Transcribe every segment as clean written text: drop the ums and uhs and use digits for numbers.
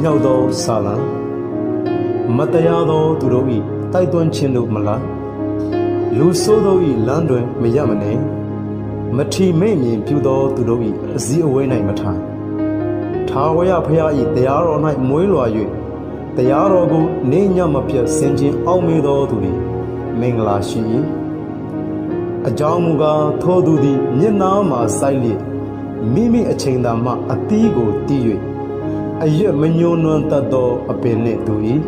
မြောက်သောဆာလံမတရားသောသူတို့၏တိုက်တွန်းခြင်းတို့မလားလူဆိုးတို့၏လမ်းတွင်မရမနေမထီမဲ့မြင်ပြုသောသူတို့၏အစည်းအဝေး၌မထိုင်ထာဝရဘုရား၏တရားတော်၌မွေးလွှာ၍တရားတော်ကိုနေညမပြတ်ဆင်ခြင်အောက်မေ့သောသူသည်မင်္ဂလာရှိ၏အကြောင်းမူကားထိုသူသည်မျက်နှာမှစိုက်လျက်မိမိအချိန်သာမှအသီးကိုတီး၍အရွက်မညှိုးနွမ်းတတ်သောအပင်နှင့်သူ၏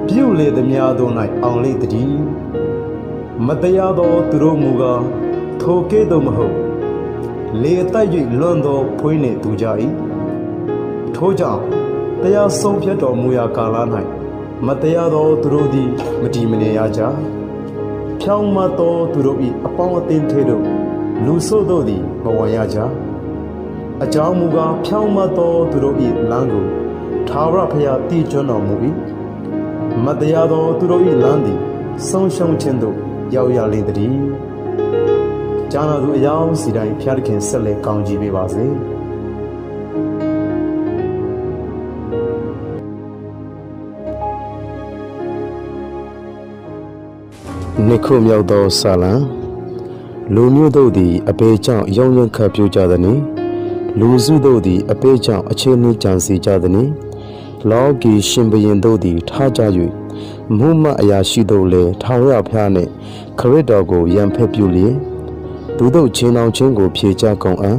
ပြုလေသည်များသော၌အောင်လေတည်းမတရားသောသူတို့မူကားထိုကဲ့သို့မဟုတ်လေတိုက်၍လွန်သောဖွေးနှင့်သူကြ၏ထိုကြောင့်တရားဆုံးဖြတ်တော်မူရာကာလ၌မတရားသောသူတို့သည်မတည်မနေရကြဖြောင်းမသောသူတို့၏အပေါင်းအသင်းထဲသို့လူဆိုးတို့သည်မဝင်ရကြအကြောင်းမူကားဖြောင်းမသောသူတို့၏လမ်းကိုထာဝရဘုရားတည်ကျွမ်းတော်မူ၏မတရားသောသူတို့၏လမ်းသည်ဆုံးရှုံးခြင်းသို့ရောက်ရလေတည်းကြားနာသူအယောင်စီတိုင်းဖျားသခင်ဆက်လက်ကောင်းကြီးပေးပါစေနှစ်ခုမြောက်သောဆာလံလူမျိုးတို့သည်အပေကြောင့်ရောင်းရခတ်ပြကြသည်။လူစုတို့သည်အပေကြောင့်အခြေအနေကြံစီကြသည်။လောကီရှင်ဘရင်တို့သည်ထားကြ၍မုမအရာရှိတို့လည်းထာဝရဘုရားနှင့်ခရစ်တော်ကိုယံဖက်ပြုလျက်သူတို့ချင်းအောင်ချင်းကိုဖြေကြကုန်အံ့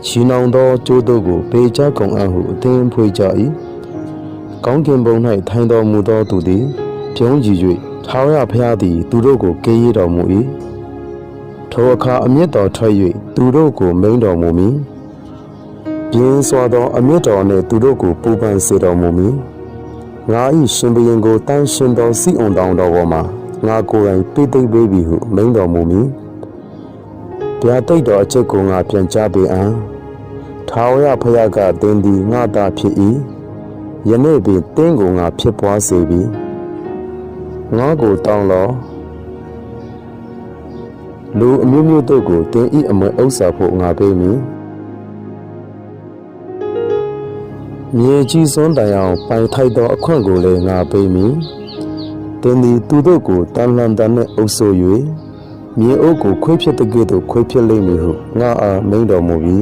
ချင်းအောင်သောကျိုးတို့ကိုပေကြကုန်အံ့ဟုအသင်ဖွေကြ၏။ကောင်းကင်ဘုံ၌ထိုင်တော်မူသောသူသည်ပြုံးကြည့်၍ထာဝရဘုရားသည်သူတို့ကိုကယ်ရတော်မူ၏ထိုအခါအမျက်တော်ထွက်၍သူတို့ကိုမိန်တော်မူမည်ပြင်းစွာသောအမျက်တော်နှင့်သူတို့ကိုပူပန်စေတော်မူမည်ငါ၏ရှင်ဘုရင်ကိုတန်ရှင်သောစီအုံတောင်တော်ပေါ်မှာငါကိုယ်တိုင်ပိသိမ့်ပေးပြီဟုမိန်တော်မူမည်ဗျာတိတ်တော်အချက်ကိုငါပြန်ကြားပေအံ့ထာဝရဘုရားကသင်သည်ငါသားဖြစ်၏ယနေ့ပင်သင်ကိုငါဖြစ်ပွားစေပြီငါကိုတောင်းလောလူအမျိုးမျိုးတို့ကိုသင်၏အမွေဥစ္စာဖို့ငါပေးမည်မြေကြီးစွန်းတိုင်အောင်ပိုင်ထိုက်သောအခွင့်ကိုလည်းငါပေးမည်သင်သည်သူတို့ကိုတန်လှန်တန်နှင့်အုပ်ဆို၍မြေအုပ်ကိုခွေးဖြစ်တဲ့ကဲ့သို့ခွေးဖြစ်လိမ့်မည်ဟုငါအားမိန့်တော်မူပြီ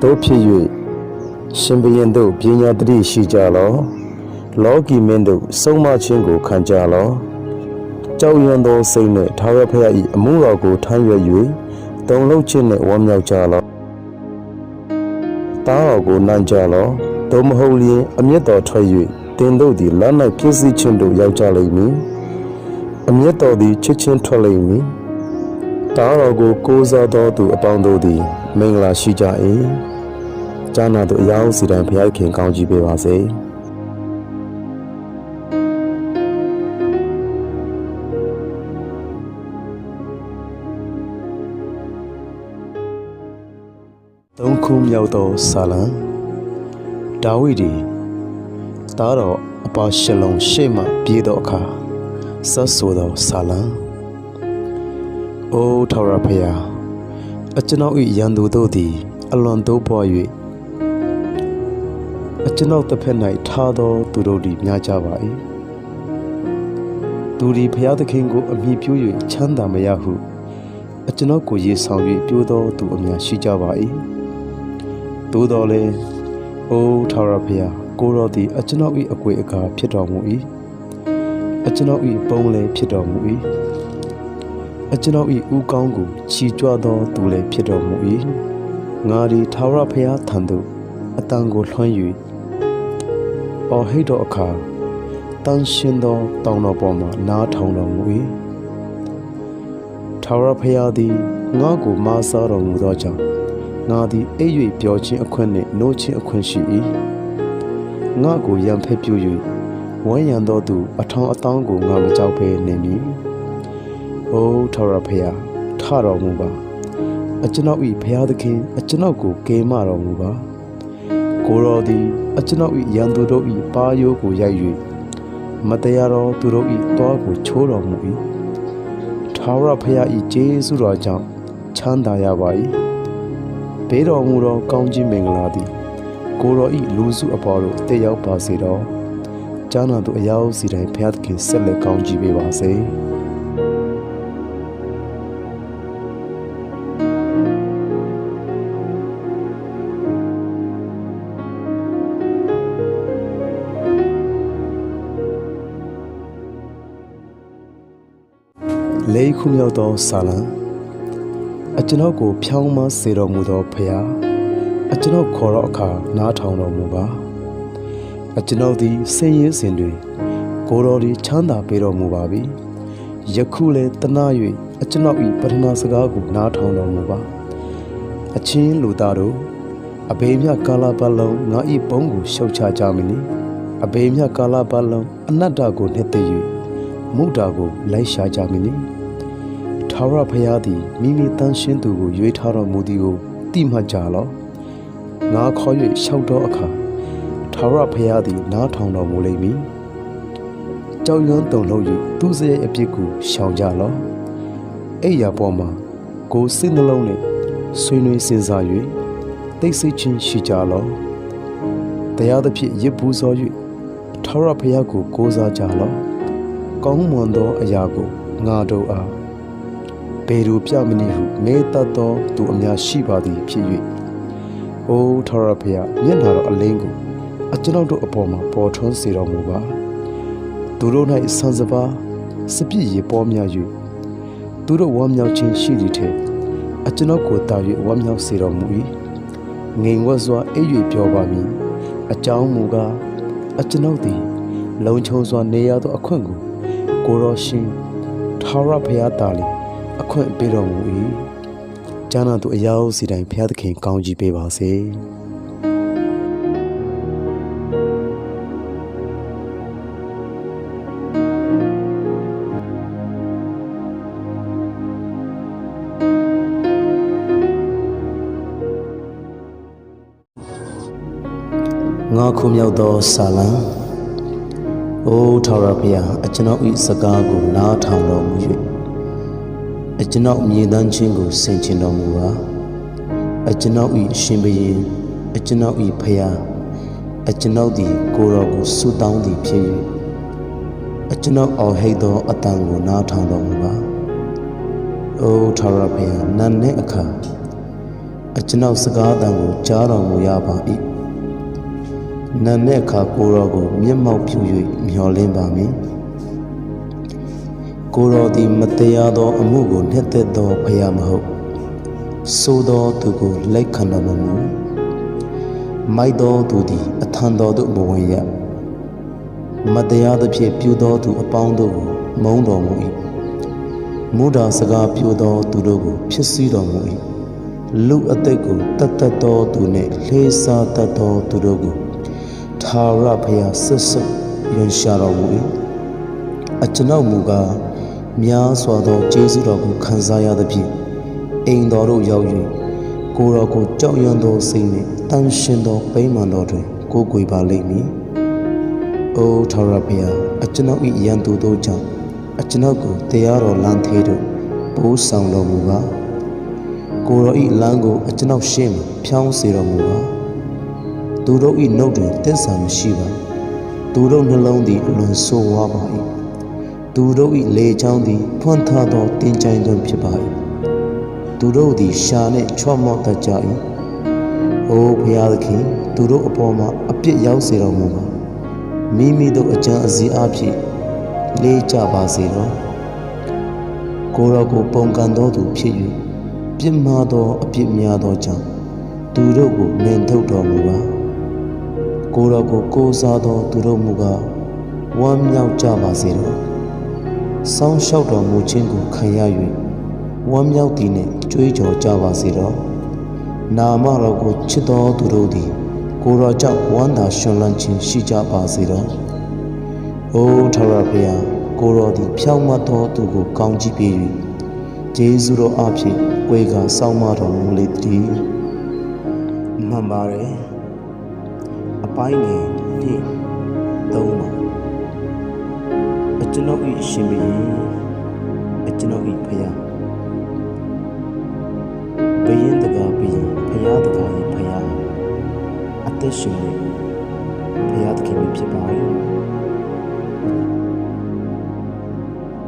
တို့ဖြစ်၍ရှင်ဘုရင်တို့ပညာတတိရှိကြလောလောကီမင်းတို့ဆုံးမခြင်းကိုခံကြလောကြောက်ရွံ့သောစိတ်နှင့်ထာဝရဘုရား၏အမှုတော်ကိုထမ်းရွက်၍တုံလုံးခြင်းနှင့်ဝမ်းမြောက်ကြလောတားတော်ကိုနမ်းကြလောသို့မဟုတ်လျှင်အမျက်တော်ထွက်၍တင်တို့သည်လမ်း၌ပြည့်စည်ခြင်းတို့ရောက်ကြလိမ့်မည်အမျက်တော်သည်ချစ်ချင်းထွက်လိမ့်မည်တားတော်ကိုကိုးစားသောသူအပေါင်းတို့သည်မင်္ဂလာရှိကြ၏ကြားနာသူအယောင်စီတိုင်းဘုရားခင်ကောင်းကြီးပေးပါစေသုံးခုမြောက်သောဆာလံဒါဝိဒ်သည်တားတော်အပါရှလုံရှေ့မှပြေးသောအခါဆက်ဆိုသောဆာလံအိုထာဝရဘုရားအကျွန်ုပ်၏ရန်သူတို့သည်အလွန်တိုးပွား၍အကျွန်ုပ်တစ်ဖက်၌ထားသောသူတို့သည်များကြပါ၏သူသည်ဘုရားသခင်ကိုအမိပြု၍ချမ်းသာမရဟုအကျွန်ုပ်ကိုရေဆောင်၍ပြိုးသောသူအများရှိကြပါ၏သို့တော်လည်းအိုထာဝရဘုရားကိုတော်သည်အကျွန်ုပ်၏အကွေအကာဖြစ်တော်မူ၏အကျွန်ုပ်၏ပုံလည်းဖြစ်တော်မူ၏အကျွန်ုပ်၏ဥကောင်းကိုချီကြွသောသူလည်းဖြစ်တော်မူ၏ငါသည်ထာဝရဘုရားထံသို့အတန်ကိုလွှမ်း၍အော်ဟစ်တော်အခါတန်ရှင်သောတောင်တော်ပေါ်မှနားထောင်တော်မူ၏ထာဝရဘုရားသည်ငါ့ကိုမဆားတော်မူသောကြောင့်ငါသည်အိပ်၍ပျော်ခြင်းအခွင့်နှင့်နိုးခြင်းအခွင့်ရှိ၏ငါ့ကိုရံဖက်ပြု၍ဝမ်းရံသောသူအထောင်အသောင်းကိုငါမကြောက်ဘဲနေမည်အိုထာဝရဘုရားထတော်မူပါအကျွန်ုပ်၏ဘုရားသခင်အကျွန်ုပ်ကိုကယ်မတော်မူပါကိုယ်တော်သည်အကျွန်ုပ်၏ရန်သူတို့၏ပါးရိုးကိုရိုက်၍မတရားသောသူတို့၏တွားကိုချိုးတော်မူ၏ထာဝရဘုရား၏ကျေးဇူးတော်ကြောင့်ချမ်းသာရပါ၏ဘေးတော်မူသောကောင်းကြီးမင်္ဂလာသည် ကိုရောဤလူစုအပေါ်တို့တည်ရောက်ပါစေတော့ကြားနာသူအယောက်စီတိုင်းဖျားသခင်ဆက်လက်ကောင်းကြီးပေးပါစေလေးခုမြောက်သောစာလံအကျွန်ုပ်ကိုဖြောင်းမစေတော်မူသောဖရာအကျွန်ုပ်ခေါ်တော့အခါနားထောင်တော်မူပါအကျွန်ုပ်သည်ဆင်းရဲစဉ်တွင်ကိုယ်တော်သည်ချမ်းသာပေးတော်မူပါပြီယခုလည်းတနာ၍အကျွန်ုပ်၏ပထနာစကားကိုနားထောင်တော်မူပါအချင်းလူသားတို့အဘေမြကာလပတ်လုံးငါ၏ဘုန်းကိုရှုတ်ချကြမည်အဘေမြကာလပတ်လုံးအနတ္တကိုနှစ်သိ၍မုဒ္ဒါကိုလိုက်ရှာကြမည်ထာဝရဘုရားသည်မိမိတန်ရှင်းသူကိုရွေးထားတော်မူသည်ကိုသိမှတ်ကြလော့ငါခေါ်၍ရှောက်သောအခါထာဝရဘုရားသည်နားထောင်တော်မူလိမ့်မည်ကြောက်ရွံ့တုန်လှုပ်၍သူစရဲ့အပြစ်ကိုရှောင်ကြလော့အိယာပေါ်မှာကိုယ်စိတ်နှလုံးနှင့်ဆွေးနွေးစဉ်းစား၍သိစိတ်ချင်းရှိကြလော့တရားသဖြင့်ရစ်ပူဇော်၍ထာဝရဘုရားကိုကိုးစားကြလော့ကောင်းမွန်သောအရာကိုငါတို့အားဘေရူပြမည်ဟုမေတ္တသောသူအများရှိပါသည်ဖြစ်၍အိုထာဝရဘုရားမျက်နှာတော်အလင်းကိုအကျွန်ုပ်တို့အပေါ်မှာပေါ်ထွန်းစေတော်မူပါသူတို့၌ဆန်စပါစပြည့်ရေပေါ်များ၍သူတို့ဝမ်းမြောက်ခြင်းရှိသည်ထက်အကျွန်ုပ်ကိုတာ၍ဝမ်းမြောက်စေတော်မူ၏ငြိမ်ဝတ်စွာအိပ်၍ပြောပါမည်အကြောင်းမူကားအကျွန်ုပ်သည်လုံခြုံစွာနေရသောအခွင့်ကိုကိုရောရှင်ထာဝရဘုရားတာလီအခွင့်ပေးတော်မူ၏ကျမ်းနာသူအယောက်စီတိုင်းဘုရားသခင်ကောင်းကြီးပေးပါစေငါခုမြောက်သောစာလံအိုထာဝရဘုရားအကျွန်ုပ်၏စကားကိုနားထောင်တော်မူ၍အကျွန်ုပ်မြေတမ်းခြင်းကိုဆင်ခြင်တော်မူပါအကျွန်ုပ်၏ရှင်ဘုရင်အကျွန်ုပ်၏ဖရာအကျွန်ုပ်သည်ကိုယ်တော်ကိုဆုတောင်းသည်ဖြစ်၍အကျွန်ုပ်အော်ဟစ်သောအတန်ကိုနားထောင်တော်မူပါအိုထာဝရဘုရားနတ်နှင့်အခါအကျွန်ုပ်စကားအတန်ကိုကြားတော်မူရပါ၏နတ်နှင့်အခါကိုယ်တော်ကိုမျက်မှောက်ပြု၍မျှော်လင့်ပါမည်ကိုယ်တော်သည်မတရားသောအမှုကိုနှစ်သက်သောဘုရားမဟုတ်ဆိုသောသူကိုလက်ခံတော်မမူမိုက်သောသူသည်အထံတော်သို့မဝင်ရမတရားသဖြင့်ပြုသောသူအပေါင်းတို့ကိုမုန်းတော်မူ၏မုဒ္ဒါစကားပြုသောသူတို့ကိုဖြစ်စည်းတော်မူ၏လူအသက်ကိုတတ်တတ်သောသူနှင့်လှေးစားတတ်သောသူတို့ကိုထာဝရဘုရားဆက်ဆက်ရွံရှာတော်မူ၏အကျွန်ုပ်မူကားများစွာသောကျေးဇူးတော်ကိုခံစားရသဖြင့်အိမ်တော်သို့ရောက်၍ကိုယ်တော်ကိုကြောက်ရွံ့သောစိတ်နှင့်တန်ရှင်းသောဗိမာန်တော်တွင်ကိုးကွယ်ပါလိမ့်မည်။အိုထာဝရဘုရားအကျွန်ုပ်၏ရန်သူတို့ကြောင့်အကျွန်ုပ်ကိုတရားတော်လမ်းထဲသို့ပို့ဆောင်တော်မူပါ။ကိုယ်တော်၏လမ်းကိုအကျွန်ုပ်ရှေ့မှဖြောင်းစေတော်မူပါ။သူတို့၏နှုတ်တွင်သစ္စာမရှိပါ။သူတို့နှလုံးသည်အလွန်ဆိုးဝါးပါ၏။သူတို့၏လေချောင်းသည်ဖွင့်ထားသောတင်ကြိုင်သွင်းဖြစ်ပါ၏သူတို့သည်ရှာနှင့်ချော့မော့တတ်ကြ၏အိုဘုရားသခင်သူတို့အပေါ်မှာအပြစ်ရောက်စေတော်မူပါမိမိတို့အကြံအစည်အဖြစ်လေးကြပါစေတော့ကိုယ်တော်ကိုပုံကန်သောသူဖြစ်၍ပြစ်မှားသောအပြစ်များသောကြောင့်သူတို့ကိုနှင်ထုတ်တော်မူပါကိုယ်တော်ကိုကိုးစားသောသူတို့မူကားဝမ်းမြောက်ကြပါစေတော့ဆောင်းလျှောက်တော်မူခြင်းကိုခံရ၍ဝမ်းမြောက်သည်နှင့်ကြွေးကြော်ကြပါစေတော့နာမတော်ကိုချစ်တော်သူတို့သည်ကိုယ်တော်ကြောင့်ဝမ်းသာရှင်လန်းခြင်းရှိကြပါစေတော့အိုထာဝရဘုရားကိုယ်တော်သည်ဖြောင့်မတ်သောသူကိုကောင်းကြီးပေး၍ကျေးဇူးတော်အဖြစ်ကိုယ်ကစောင့်မတော်မူလေသည်မှန်ပါတယ်အပိုင်းငယ်1 3ပါအကျွန်ုပ်၏ရှင်ဘုရင်အကျွန်ုပ်၏ဖရာဘုရင်တကားဘုရင်ဖရာတကား၏ဖရာအသ သက်ရှင်တဲ့ဘုရားသခင်ဖြစ်ပါတယ်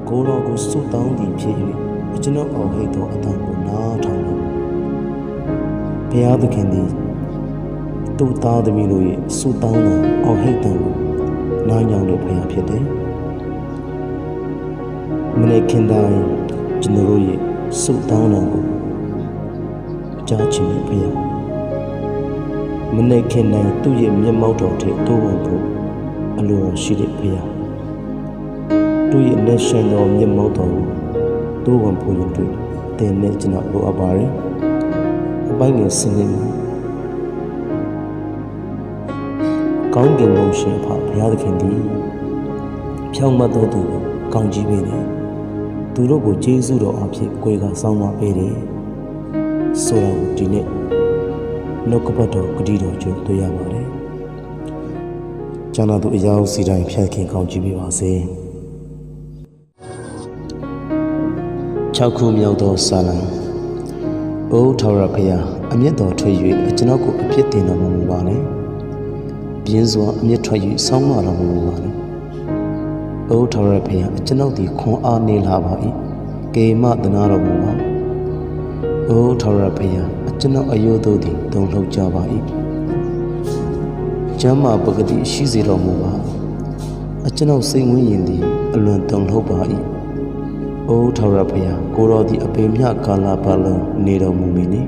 ကိုရောကိုဆုတောင်းသည်ဖြစ်၍ကျွန်ုပ်အောင်ဟိတ်သောအတန်ကိုနားထောင်လို့ဘုရားသခင်သည်သူ့သားသမီးတို့ရဲ့ဆုတောင်းသောအောင်ဟိတ်တန်ကိုနားညောင်းတဲ့ဘုရားဖြစ်တယ်မနေ့ခင်တိုင်းကျွန်တော်တို့ရဲ့ဆုတောင်းတော်ကိုကြားချင်တဲ့ဘုရားမနေ့ခင်တိုင်းသူ့ရဲ့မျက်မှောက်တော်ထက်တိုးဝင်ဖို့အလိုတော်ရှိတဲ့ဘုရားသူ့ရဲ့လက်ရှင်တော်မျက်မှောက်တော်ကိုတိုးဝင်ဖို့ရင်တွေ့တင်နဲ့ကျွန်တော်လိုအပ်ပါတယ်အပိုင်းငယ်စနစ်မှာကောင်းကင်ဘုံရှင်ဖဘုရားသခင်သည်ဖြောင့်မတ်တော်သူကိုကောင်းကြီးပေးတယ်သူတို့ကိုကျေးဇူးတော်အဖြစ်ကိုယ်ကစောင်းမပေးတယ်ဆိုတော့ဒီနေ့နှုတ်ကပတ်တော်ဂတိတော်ကျိုးတွေ့ရပါတယ်ကျမ်းသာသူအရာစီတိုင်းဖြတ်ခင်ကောင်းကြီးပေးပါစေ6ခုမြောက်သောစာလံအိုထာဝရဘုရားအမျက်တော်ထွက်၍ကျွန်ုပ်ကိုအပြစ်တင်တော်မမူပါနဲ့ပြင်းစွာအမျက်ထွက်၍ဆောင်းမတော်မူပါနဲ့အိုထာဝရဘုရားကျွန်ုပ်သည်ခွန်အားနေလာပါ၏ကေမသနာတော်မူပါအိုထာဝရဘုရားကျွန်ုပ်အယုတို့သည်တုန်လှုပ်ကြပါ၏ကျမ်းမာပဂတိရှိစေတော်မူပါကျွန်ုပ်စိတ်ဝိညာဉ်သည်အလွန်တုန်လှုပ်ပါ၏အိုထာဝရဘုရားကိုတော်သည်အပေမြကာလပတ်လုံးနေတော်မူမည်နိ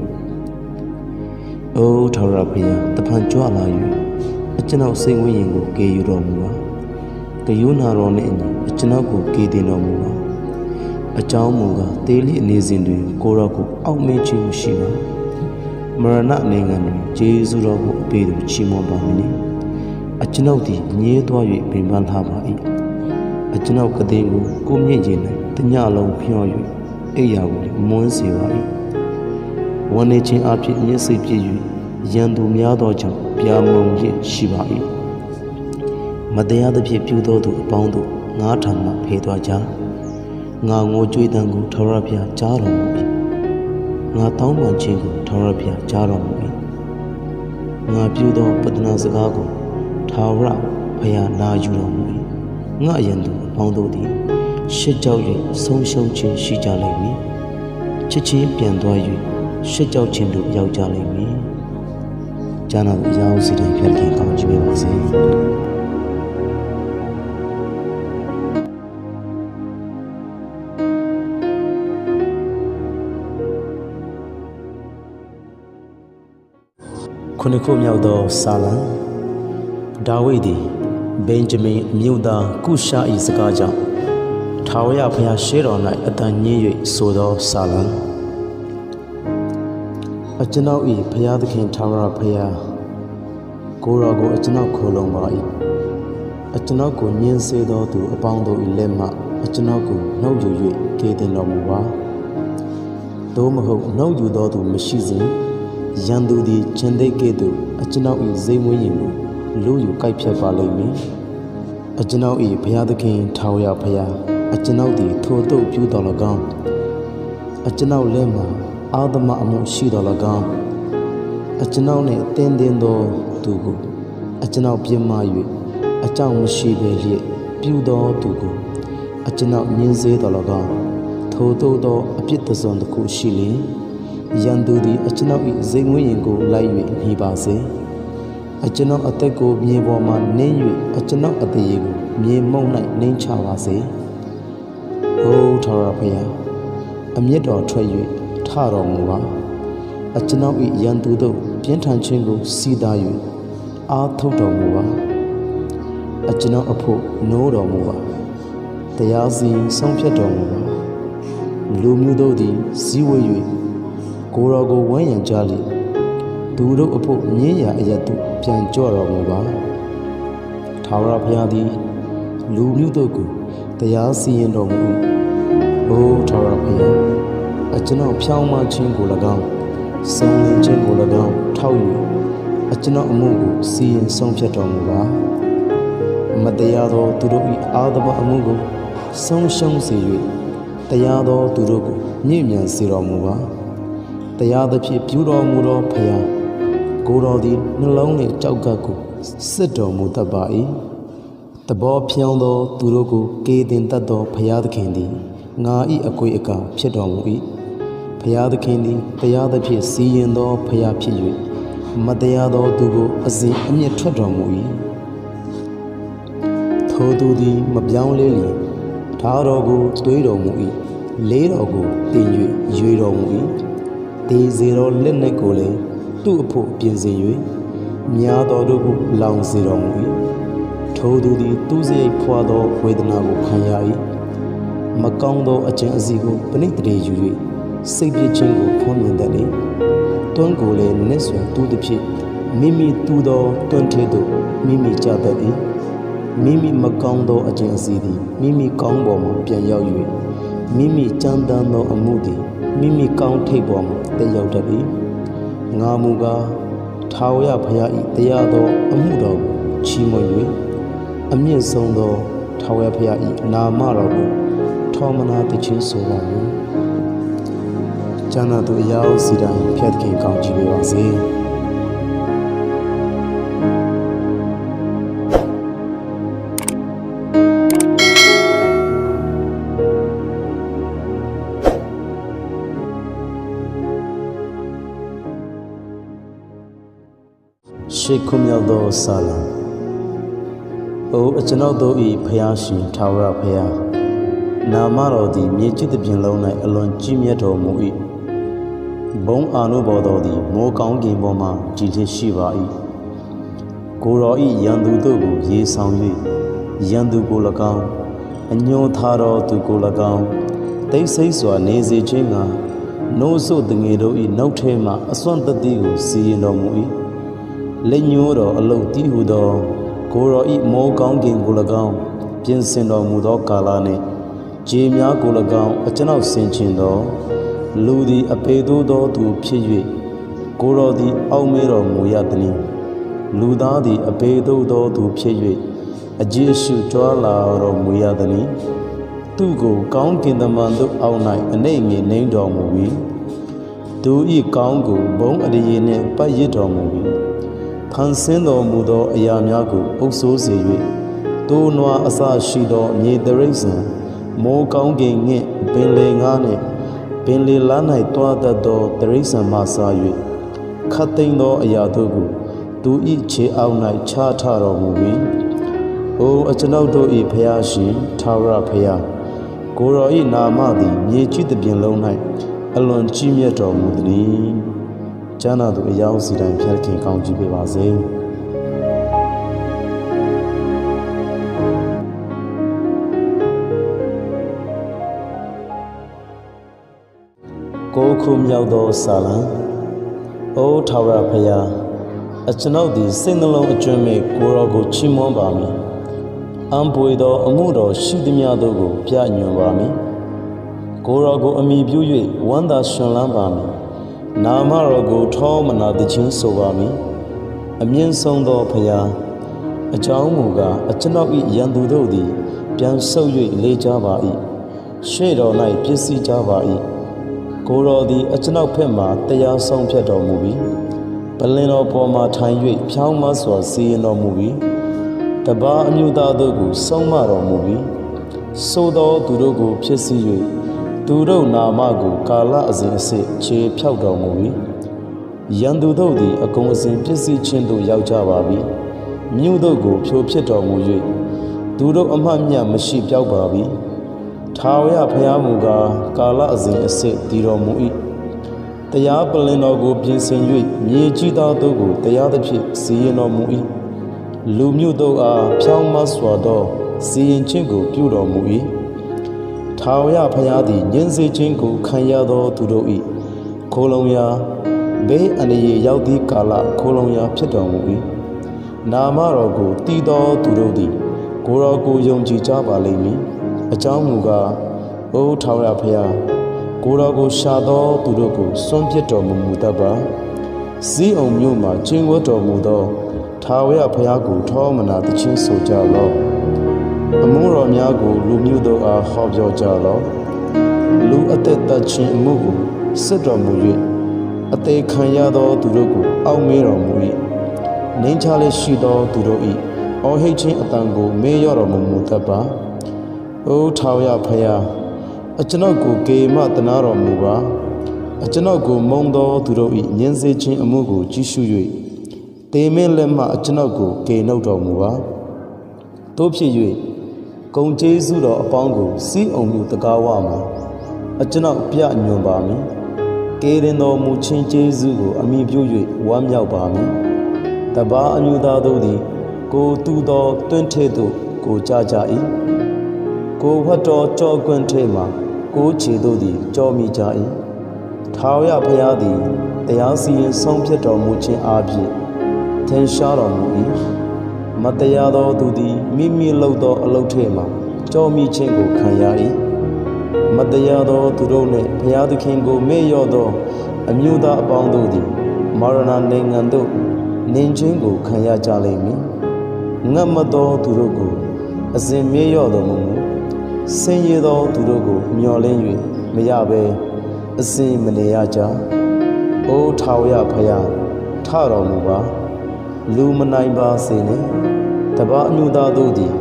အိုထာဝရဘုရားတဖန်ကြွလာ၍ကျွန်ုပ်စိတ်ဝိညာဉ်ကိုကေယူတော်မူပါကယုနာတော်နှင့်ကျွန်ုပ်ကိုကေတင်တော်မူပါအကြောင်းမူကားတေးလိအနေစဉ်တွင်ကိုတော်ကိုအောက်မေ့ခြင်းမရှိပါမရဏနိုင်ငံတွင်ဂျေဇုတော်ကိုအပေသူချီးမွမ်းပါမည်နိကျွန်ုပ်သည်ညည်းသွား၍ပင်ပန်းလာပါ၏ကျွန်ုပ်ကတိကိုကိုမြင့်ခြင်း၌တညလုံးဖြော၍အိယာကိုမွန်းစေပါ၏ဝန်းနေခြင်းအဖြစ်မျက်စိပြည့်၍ရန်သူများသောကြောင့်ပြာမုံရရှိပါ၏မတရားသဖြင့်ပြုသောသူအပေါင်းတို့ငါထံမှဖေသွားကြငါငိုကြွေးတံကိုထာဝရဘုရားကြားတော်မူ၏ငါတောင်းပန်ခြင်းကိုထာဝရဘုရားကြားတော်မူ၏ငါပြုသောပတနာစကားကိုထာဝရဘုရားနာယူတော်မူ၏ငါရန်သူအပေါင်းတို့သည်ရှစ်ကြောက်၍ဆုံးရှုံးခြင်းရှိကြလိမ့်မည်ချစ်ချင်းပြန်သွား၍ရှစ်ကြောက်ခြင်းတို့ရောက်ကြလိမ့်မည်ကျမ်းတော်အရာစီတိုင်းဖြတ်ခင်ကောင်းချီးပေးပါစေခုနှစ်ခုမြောက်သောစာလံဒါဝိဒ်သည်ဗင်ဂျမင်မြို့သားကုရှာ၏စကားကြောင့်ထာဝရဘုရားရှေ့တော်၌အတန်ညင်း၍ဆိုသောစာလံကျွန်ုပ်၏ဘုရားသခင်ထာဝရဘုရားကိုယ်တော်ကိုကျွန်ုပ်ခိုလုံပါ၏ကျွန်ုပ်ကိုညှင်းဆဲသောသူအပေါင်းတို့၏လက်မှကျွန်ုပ်ကိုနှုတ်ယူ၍ကေတင်တော်မူပါသို့မဟုတ်နှုတ်ယူသောသူမရှိစဉ်ရန်သူသည်ခြံသိပ်ကဲ့သို့ကျွန်ုပ်၏စိတ်ဝိညာဉ်ကိုလူယူကိုက်ဖြတ်ပါလိမ့်မည်ကျွန်ုပ်၏ဘုရားသခင်ထာဝရဘုရားကျွန်ုပ်သည်ထိုသို့ပြုတော်၎င်းကျွန်ုပ်လက်မှအာသမအမှုရှိတော်၎င်းကျွန်ုပ်နှင့်တင်းတင်းသောသူကိုကျွန်ုပ်ပြစ်မှား၍အကြောင်းမရှိဘဲလျက်ပြုသောသူကိုကျွန်ုပ်ညှင်းဆဲတော်၎င်းထိုသို့သောအပြစ်တစ်စုံတစ်ခုရှိလျင်ရန်သူသည်ကျွန်ုပ်၏စိတ်ဝိညာဉ်ကိုလိုက်၍နှီးပါစေကျွန်ုပ်အသက်ကိုမြေပေါ်မှနင်း၍ကျွန်ုပ်အသေးကိုမြေမှုန့်၌နှိမ့်ချပါစေ။အိုထာဝရဘုရားအမျက်တော်ထွက်၍ထတော်မူပါကျွန်ုပ်၏ရန်သူတို့ပြင်းထန်ခြင်းကိုစီးတာ၍အားထုတ်တော်မူပါကျွန်ုပ်အဖို့နိုးတော်မူပါတရားစီဆုံးဖြတ်တော်မူပါလူမျိုးတို့သည်စည်းဝေး၍ကိုယ်တော်ကိုဝန်းရံကြလိသူတို့အဖို့မြင်းရာအရတ်တို့ပြန်ကြွတော်မူပါထာဝရဘုရားသည်လူမျိုးတို့ကိုတရားစီရင်တော်မူအိုထာဝရဘုရားကျွန်ုပ်ဖြောင်းမခြင်းကို၎င်းစုံလင်ခြင်းကို၎င်းထောက်၍ကျွန်ုပ်အမှုကိုစီရင်ဆုံးဖြတ်တော်မူပါမတရားသောသူတို့၏အာသဘအမှုကိုဆုံးရှုံးစေ၍တရားသောသူတို့ကိုညှိ့မြန်စေတော်မူပါတရားသဖြင့်ပြုတော်မူသောဘုရား ကိုတော်သည်နှလုံးနှင့်ကြောက်ကပ်ကိုစစ်တော်မူတတ်ပါ၏တဘောဖြောင်းသောသူတို့ကိုကေတင်တတ်သောဘုရားသခင်သည်ငါ၏အကွေအကာဖြစ်တော်မူ၏ဘုရားသခင်သည်တရားသဖြင့်စီရင်သောဘုရားဖြစ်၍မတရားသောသူကိုအစဉ်အမျက်ထွက်တော်မူ၏ထိုသူသည်မပြောင်းလဲလျင်ဓာတော်ကိုသွေးတော်မူ၏လေးတော်ကိုတင်၍ရွေတော်မူ၏ဒေစေတော်လက်နက်ကိုလည်းသူ့အဖို့ပြင်ဆင်၍မြားတော်တို့ကိုလောင်စေတော်မူ၏ထိုသူသည်သူစရိတ်ဖွာသောဝေဒနာကိုခံရ၏မကောင်းသောအကျင့်အစီကိုပဏိတရေယူ၍စိတ်ပြည့်ခြင်းကိုဖွင့်မြင်တတ်၏တွန်းကိုလည်းနက်ဆွန်တူးသည်ဖြင့်မိမိတူးသောတွန်းထဲသို့မိမိကြတတ်၏မိမိမကောင်းသောအကျင့်အစီသည်မိမိကောင်းပေါ်မှပြန်ရောက်၍မိမိကြမ်းတမ်းသောအမှုသည်မိမိကောင်းထိပ်ပေါ်မှတက်ရောက်တတ်၏ငါမူကားထာဝရဘုရား၏တရားသောအမှုတော်ကိုချီးမွမ်း၍အမြင့်ဆုံးသောထာဝရဘုရား၏နာမတော်ကိုထောမနာသခြင်းဆိုပါမည်ကျမ်းသာသူအရာစီတိုင်းဖျက်ခင်ကောင်းချီးပေးပါစေရှေးခုမြောက်သောစာလံအိုအကျွန်ုပ်တို့၏ဖျားရှင်ထာဝရဘုရားနာမတော်သည်မြေကြီးတစ်ပြင်လုံး၌အလွန်ကြီးမြတ်တော်မူ၏ဘုံအာနုဘော်တော်သည်မိုးကောင်းကင်ပေါ်မှကြည်လျက်ရှိပါ၏ကိုယ်တော်၏ရန်သူတို့ကိုရေဆောင်၍ရန်သူကို၎င်းအညွန်ထားတော်သူကို၎င်းတိတ်ဆိတ်စွာနေစေခြင်းကနိုးစို့တငယ်တို့၏နှုတ်ထဲမှအစွမ်းတတိကိုစီရင်တော်မူ၏လက်ညှိုးတော်အလုတ်တီးဟုသောကိုယ်တော်၏မိုးကောင်းကင်ကို၎င်းပြင်ဆင်တော်မူသောကာလနှင့်ခြေများကို၎င်းအကျွန်ုပ်ဆင်ခြင်သောလူသည်အပေသို့သောသူဖြစ်၍ကိုယ်တော်သည်အောက်မေ့တော်မူရသည်။လူသားသည်အပေသို့သောသူဖြစ်၍အကြည့်ရှုကြွားလာတော်မူရသည်။သူကိုကောင်းကင်တမန်တို့အောက်၌အနေငယ်နှိမ့်တော်မူပြီးသူ၏ကောင်းကိုဘုံအရေနှင့်ပတ်ရစ်တော်မူပြီးဖန်ဆင်းတော်မူသောအရာများကိုအုပ်စိုးစေ၍တိုးနွားအစရှိသောမြေတရိษံမိုးကောင်းကင်ငှက်ပင်လေငါးနှင့်ပင်လေလမ်း၌တွားတတ်သောတရိษံမှစား၍ခတ်သိမ်းသောအရာတို့ကိုသူ၏ခြေအောက်၌ချထတော်မူပြီးအိုအကျွန်ုပ်တို့၏ဘုရားရှင်ထာဝရဘုရားကိုယ်တော်၏နာမသည်မြေကြီးတစ်ပြင်လုံး၌အလွန်ကြီးမြတ်တော်မူသည်။ကျမ်းသာသူအယောင်စီတိုင်းဖျက်ခင်ကောင်းချီးပေးပါစေ။ကိုခုမြောက်သောစာလံအိုထာဝရဘုရားအကျွန်ုပ်သည်စိတ်နှလုံးအကျွမ်းမဲ့ကိုယ်တော်ကိုချီးမွမ်းပါမည်။အံပွေသောအမှုတော်ရှိသမျှတို့ကိုပြညွှန်ပါမည်။ကိုယ်တော်ကိုအမိပြု၍ဝမ်းသာရှင်လန်းပါမည်။နာမတော်ကိုထောမနာသခြင်းဆိုပါမည်။အမြင့်ဆုံးသောဘုရားအကြောင်းမူကားအကျွန်ုပ်၏ရန်သူတို့သည်ပြန်ဆုတ်၍လေကြပါ၏။ရှေ့တော်၌ပစ္စည်းကြပါ၏။ကိုယ်တော်သည်အကျွန်ုပ်ဘက်မှတရားဆုံးဖြတ်တော်မူပြီးပလင်တော်ပေါ်မှထိုင်၍ဖြောင်းမစွာစီရင်တော်မူပြီးတပါးအမျိုးသားတို့ကိုဆုံးမတော်မူပြီးသို့သောသူတို့ကိုဖြစ်စီ၍သူတို့နာမကိုကာလအစဉ်အဆက်ခြေဖြောက်တော်မူပြီးရန်သူတို့သည်အကုန်အစင်ပစ္စည်းချင်းသို့ရောက်ကြပါပြီမြို့တို့ကိုဖြိုဖျက်တော်မူ၍သူတို့အမှတ်မြတ်မရှိပြောက်ပါပြီထာဝရဘုရားမူကားကာလအစဉ်အဆက်တည်တော်မူ၏တရားပလင်တော်ကိုပြင်ဆင်၍မြေကြီးသားတို့ကိုတရားသဖြင့်စီရင်တော်မူ၏လူမျိုးတို့အားဖြောင်းမစွာသောစီရင်ခြင်းကိုပြုတော်မူ၏ထာဝရဘုရားသည်ညှဉ်းဆဲခြင်းကိုခံရသောသူတို့၏ခိုးလုံရာဘေးအန္တရာယ်ရောက်သည့်ကာလခိုးလုံရာဖြစ်တော်မူ၏နာမတော်ကိုတည်သောသူတို့သည်ကိုယ်တော်ကိုယုံကြည်ကြပါလိမ့်မည်အကြောင်းမူကားအိုထာဝရဘုရားကိုယ်တော်ကိုရှာသောသူတို့ကိုစွန့်ပစ်တော်မူတတ်ပါဇီးအောင်မြို့မှကျင့်ဝတ်တော်မူသောထာဝရဘုရားကိုထောမနာသခြင်းဆိုကြလော့အမှုတော်များကိုလူမျိုးတို့အားဟောပြောကြလော့လူအသက်သက်ခြင်းအမှုကိုစစ်တော်မူ၍ အသေးခံရသောသူတို့ကိုအောက်မေးတော်မူ၏နှိမ်ချလက်ရှိသောသူတို့၏အော်ဟိတ်ခြင်းအတန်ကိုမေးရတော်မူတတ်ပါအိုထာဝရဘုရားအကျွန်ုပ်ကိုကေမတနာတော်မူပါအကျွန်ုပ်ကိုမုံသောသူတို့၏ညှင်းဆဲခြင်းအမှုကိုကြည့်ရှု၍တေမင်းလက်မှအကျွန်ုပ်ကိုကေနှုတ်တော်မူပါတို့ဖြစ်၍ဂုံကျေးဇူးတော်အပေါင်းကိုစီးအောင်မှုတကားဝမှာအကျွန်ုပ်ပြညွန်ပါမည်ကေရင်တော်မူခြင်းကျေးဇူးကိုအမိပြု၍ဝမ်းမြောက်ပါမည်တပါးအမျိုးသားတို့သည်ကိုတူသောတွင်ထဲသို့ကိုကြကြ၏ကိုဝတ်တော်ကြောကွန့်ထဲမှကိုခြေတို့သည်ကြောမိကြ၏ထာဝရဘုရားသည်တရားစီရင်ဆုံးဖြတ်တော်မူခြင်းအပြင်ထင်ရှားတော်မူ၏မတရားသောသူသည်မိမိလုပ်သောအလုပ်ထဲမှကြောမိခြင်းကိုခံရ၏မတရားသောသူတို့နှင့်ဘုရားသခင်ကိုမေ့လျော့သောအမျိုးသားအပေါင်းတို့သည်မာရဏနိုင်ငံသို့နင်းခြင်းကိုခံရကြလိမ့်မည်ငတ်မသောသူတို့ကိုအစဉ်မေ့လျော့တော်မူဆင်းရဲသောသူတို့ကိုမျှော်လင့်၍မရဘဲအစဉ်မနေရကြ။အိုထာဝရဘုရားထတော်မူပါလူမနိုင်ပါစေနှင့်တပါးအမျိုးသားတို့သည်